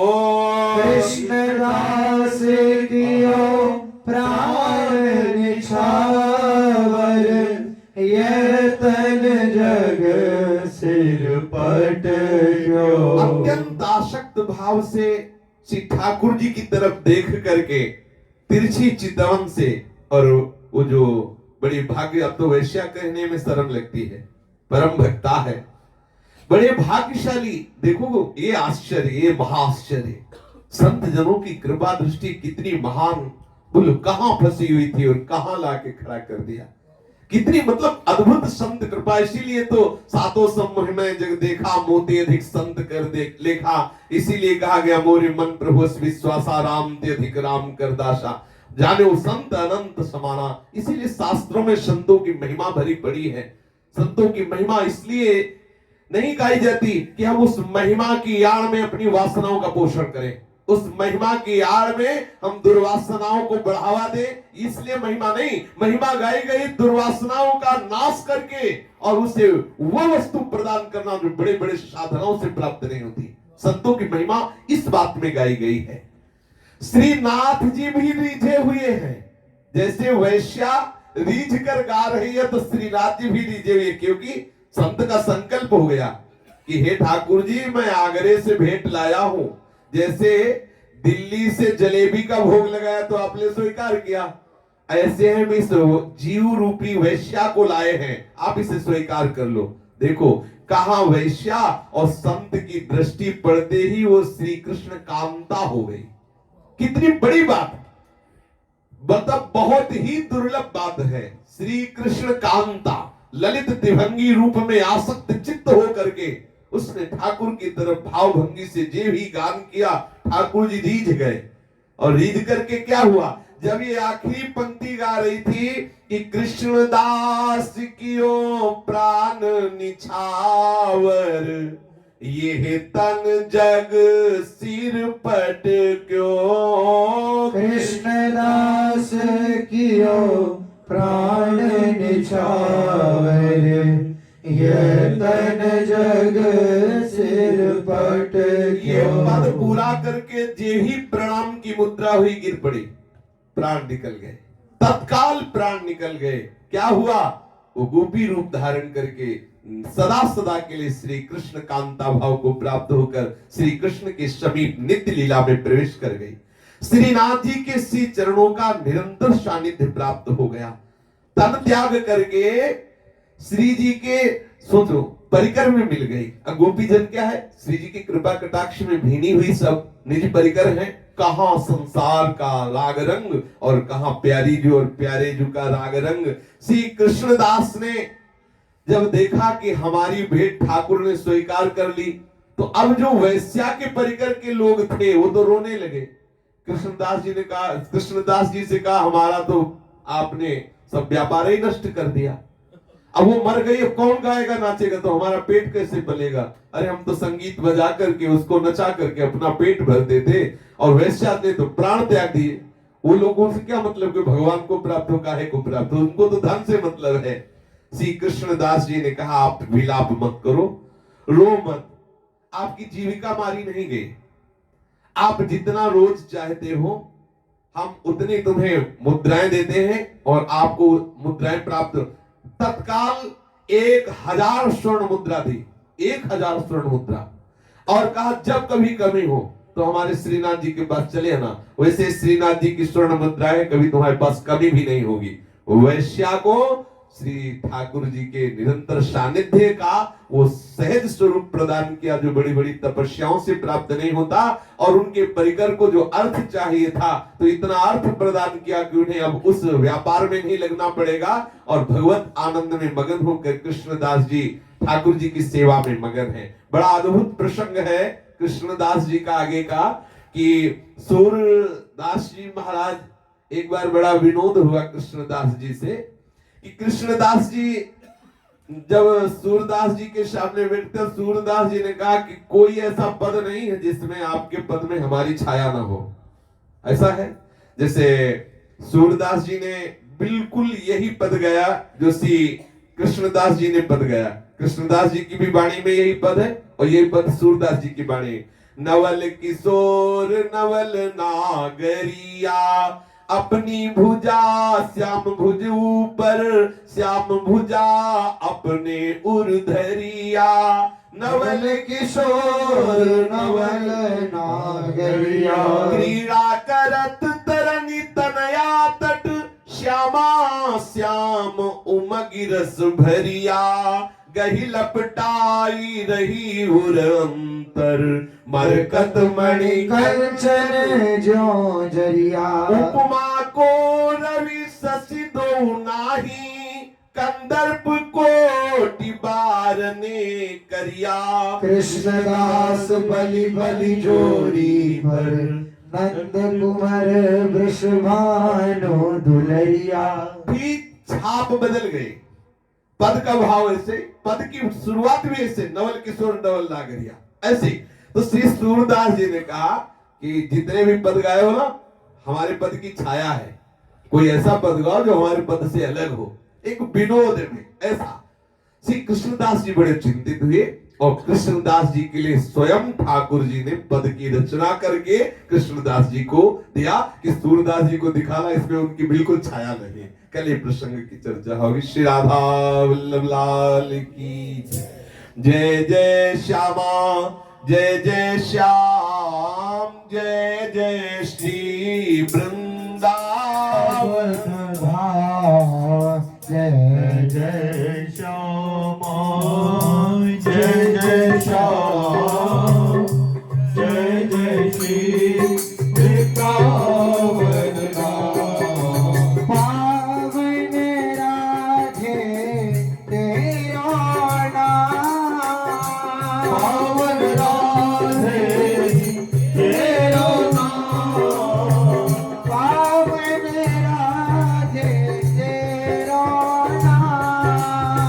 कृष्ण दास कियो प्राण निछावर, यह तन जग सिर पट क्यों। अत्यंत आसक्त भाव से श्री ठाकुर जी की तरफ देख करके तिरछी चितवन से, और वो जो बड़ी भाग्य, अब तो वैश्या कहने में शर्म लगती है, परम भक्ता है, बड़े भाग्यशाली। देखो ये आश्चर्य, ये महाआश्चर्य, संत जनों की कृपा दृष्टि कितनी महान। बोलो कहां फंसी हुई थी और कहां लाके खड़ा कर दिया। कितनी मतलब अद्भुत संत कृपा। इसीलिए तो सातों सम्मोह में जग देखा, मोती अधिक संत कर दे लेखा। इसीलिए कहा गया मोरे मन प्रभु विश्वासा, राम ते अधिक राम कर दासा, जाने वो संत अनंत समाना। इसीलिए शास्त्रों में संतों की महिमा भरी पड़ी है। संतों की महिमा इसलिए नहीं गाई जाती कि हम उस महिमा की आड़ में अपनी वासनाओं का पोषण करें, उस महिमा की आड़ में हम दुर्वासनाओं को बढ़ावा दें, इसलिए महिमा नहीं। महिमा गाई गई दुर्वासनाओं का नाश करके और उसे वो वस्तु प्रदान करना जो बड़े बड़े साधनों से प्राप्त नहीं होती। संतों की महिमा इस बात में गाई गई है। श्रीनाथ जी भी रीझे हुए हैं, जैसे वैश्या रीझ कर गा रही है, तो श्रीनाथ जी भी रीझे हुए, क्योंकि संत का संकल्प हो गया कि हे ठाकुर जी, मैं आगरे से भेंट लाया हूं। जैसे दिल्ली से जलेबी का भोग लगाया तो आपने स्वीकार किया, ऐसे हम इस जीव रूपी वैश्या को लाए हैं, आप इसे स्वीकार कर लो। देखो कहा वैश्या और संत की दृष्टि पड़ते ही वो श्री कृष्ण कांता हो गई। कितनी बड़ी बात, मतलब बहुत ही दुर्लभ बात है। श्री कृष्ण कांता ललित त्रिभंगी रूप में आसक्त चित्त हो करके उसने ठाकुर की तरफ भाव भंगी से जे भी गान किया, ठाकुर जी रीझ गए। और रीझ करके क्या हुआ, जब ये आखिरी पंक्ति गा रही थी कि कृष्ण दास कियो प्राण निछावर, ये तन जग सिर पट क्यों। कृष्ण दास कियो प्राण निछावर, यह तन जग सिर पट ये क्यों। पद पूरा करके जे ही प्रणाम की मुद्रा हुई, गिर पड़ी, प्राण निकल गए, तत्काल प्राण निकल गए। क्या हुआ, वो गोपी रूप धारण करके सदा सदा के लिए श्री कृष्ण कांता भाव को प्राप्त होकर श्री कृष्ण के समीप नित्य लीला में प्रवेश कर गई। श्रीनाथ जी के श्री चरणों का निरंतर सानिध्य प्राप्त हो गया। तन त्याग करके श्री जी के सोचो परिकर में मिल गई। अब गोपी जन क्या है, श्री जी की कृपा कटाक्ष में भीनी हुई सब निज परिकर हैं। कहां संसार का राग रंग और कहां प्यारी जो और प्यारे जो का राग रंग। श्री कृष्णदास ने जब देखा कि हमारी भेंट ठाकुर ने स्वीकार कर ली, तो अब जो वैश्या के परिकर के लोग थे वो तो रोने लगे। कृष्णदास जी ने कहा, कृष्णदास जी से कहा, हमारा तो आपने सब व्यापार ही नष्ट कर दिया। अब वो मर गई, अब कौन गाएगा नाचेगा, तो हमारा पेट कैसे पलेगा। अरे हम तो संगीत बजा करके उसको नचा करके अपना पेट भर देते, और वैश्या ने तो प्राण त्याग दिए। वो लोगों से क्या मतलब कि भगवान को प्राप्त हो, काहे को प्राप्त हो, उनको तो धन से मतलब है। श्री कृष्णदास जी ने कहा, आप विलाप मत करो, रो मत, आपकी जीविका मारी नहीं गई। आप जितना रोज चाहते हो हम उतनी तुम्हें मुद्राएं देते हैं और आपको मुद्राएं प्राप्त। तत्काल 1000 स्वर्ण मुद्रा दी, 1000 स्वर्ण मुद्रा, और कहा जब कभी कमी हो तो हमारे श्रीनाथ जी के पास चले आना। वैसे श्रीनाथ जी की स्वर्ण मुद्राएं कभी तुम्हारे पास कभी भी नहीं होगी। वैश्या को श्री ठाकुर जी के निरंतर सानिध्य का वो सहज स्वरूप प्रदान किया, जो बड़ी बड़ी तपस्याओं से प्राप्त नहीं होता। और उनके परिकर को जो अर्थ चाहिए था, तो इतना अर्थ प्रदान किया कि उन्हें अब उस व्यापार में नहीं लगना पड़ेगा, और भगवत आनंद में मगन होकर कृष्णदास जी ठाकुर जी की सेवा में मगन है। बड़ा अद्भुत प्रसंग है कृष्णदास जी का आगे का। कि सूरदास जी महाराज, एक बार बड़ा विनोद हुआ कृष्णदास जी से कि कृष्णदास जी जब सूरदास जी के सामने बैठते, सूरदास जी ने कहा कि कोई ऐसा पद नहीं है जिसमें आपके पद में हमारी छाया ना हो। ऐसा है जैसे सूरदास जी ने बिल्कुल यही पद गया जो श्री कृष्णदास जी ने पद गया। कृष्णदास जी की भी वाणी में यही पद है और यही पद सूरदास जी की वाणी। नवल किशोर नवल नागरिया, अपनी भुजा श्याम भुज ऊपर, श्याम भुजा अपने उर्धरिया। नवल किशोर नवल नागरिया, क्रीड़ा करत तरनी तनया तट, श्यामा श्याम उमगिरस भरिया। गही लपटाई रही उर अंतर, मरकत मणि कंचन ज्यों जरिया। उपमा को रवि शशि दो नाही, कंदर्प कोटि बार ने करिया। कृष्णदास बलि बलि जोरी पर, नंद कुमार वृषभानु दुलरिया। भी छाप बदल गई, पद का भाव ऐसे, पद की शुरुआत भी ऐसे, नवल किशोर नवल नागरिया ऐसे। तो श्री सूरदास जी ने कहा कि जितने भी पद गाए हो ना, हमारे पद की छाया है। कोई ऐसा पद गाओ जो हमारे पद से अलग हो, एक विनोद में ऐसा। श्री कृष्णदास जी बड़े चिंतित हुए और कृष्णदास जी के लिए स्वयं ठाकुर जी ने पद की रचना करके कृष्णदास जी को दिया कि सूरदास जी को दिखाना, इसमें उनकी बिल्कुल छाया नहीं। कल ये प्रसंग की चर्चा होगी। श्री राधा वल्लभ लाल की जय जय श्यामा, जय जय श्याम, जय जय श्री वृंदावन धाम। जय जय श्यामा, जय जय श्याम, जय जय श्री वृंदावन धाम। पावन राधे तेरा नाम, पावन राधे तेरा नाम, पावन राधे तेरा नाम।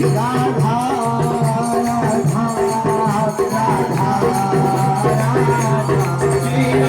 राधा राधा राधा राधा श्री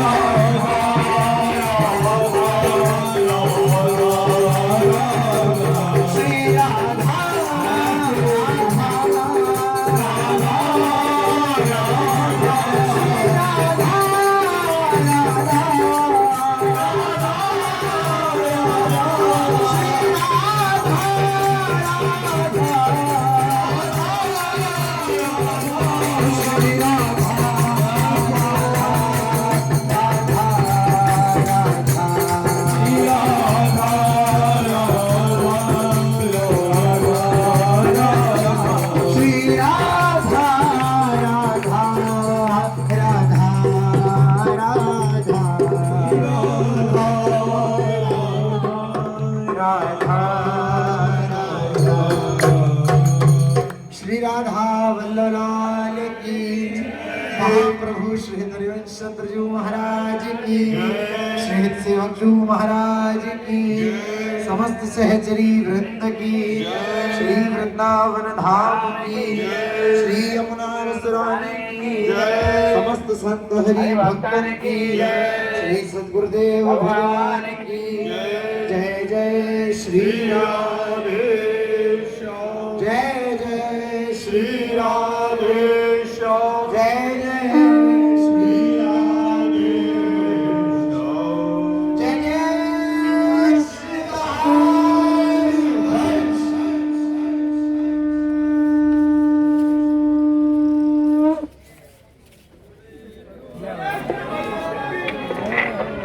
श्री राधा वल्ललाल की महाप्रभु श्री हरिवंश सतजू महाराज की श्री सेवकजू महाराज की समस्त सहचरी वृंद की श्री वृंदावन धाम की श्री यमुना रसरानी की समस्त संत हरि भक्तन की श्री सद्गुरुदेव भगवान की जय जय श्री राधेश जय जय श्री राधेश जय जय श्री राधेश जय जय श्री राधेश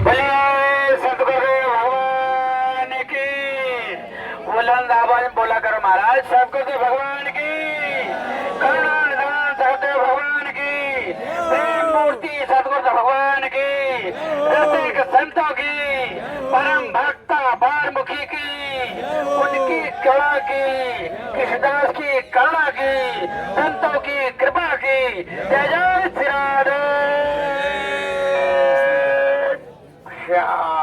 बोलिए सतगुरुदेव भगवान की बुलंद आवाज में बोला करो महाराज सतगुरुदेव भगवान की करुणा निधान सतगुरुदेव भगवान की प्रेम मूर्ति सतगुरुदेव भगवान की रसिक संतों की परम भक्ता बारमुखी की उनकी कला की कृष्णदास की करुणा की संतों की कृपा की जय जय श्री राधे श्याम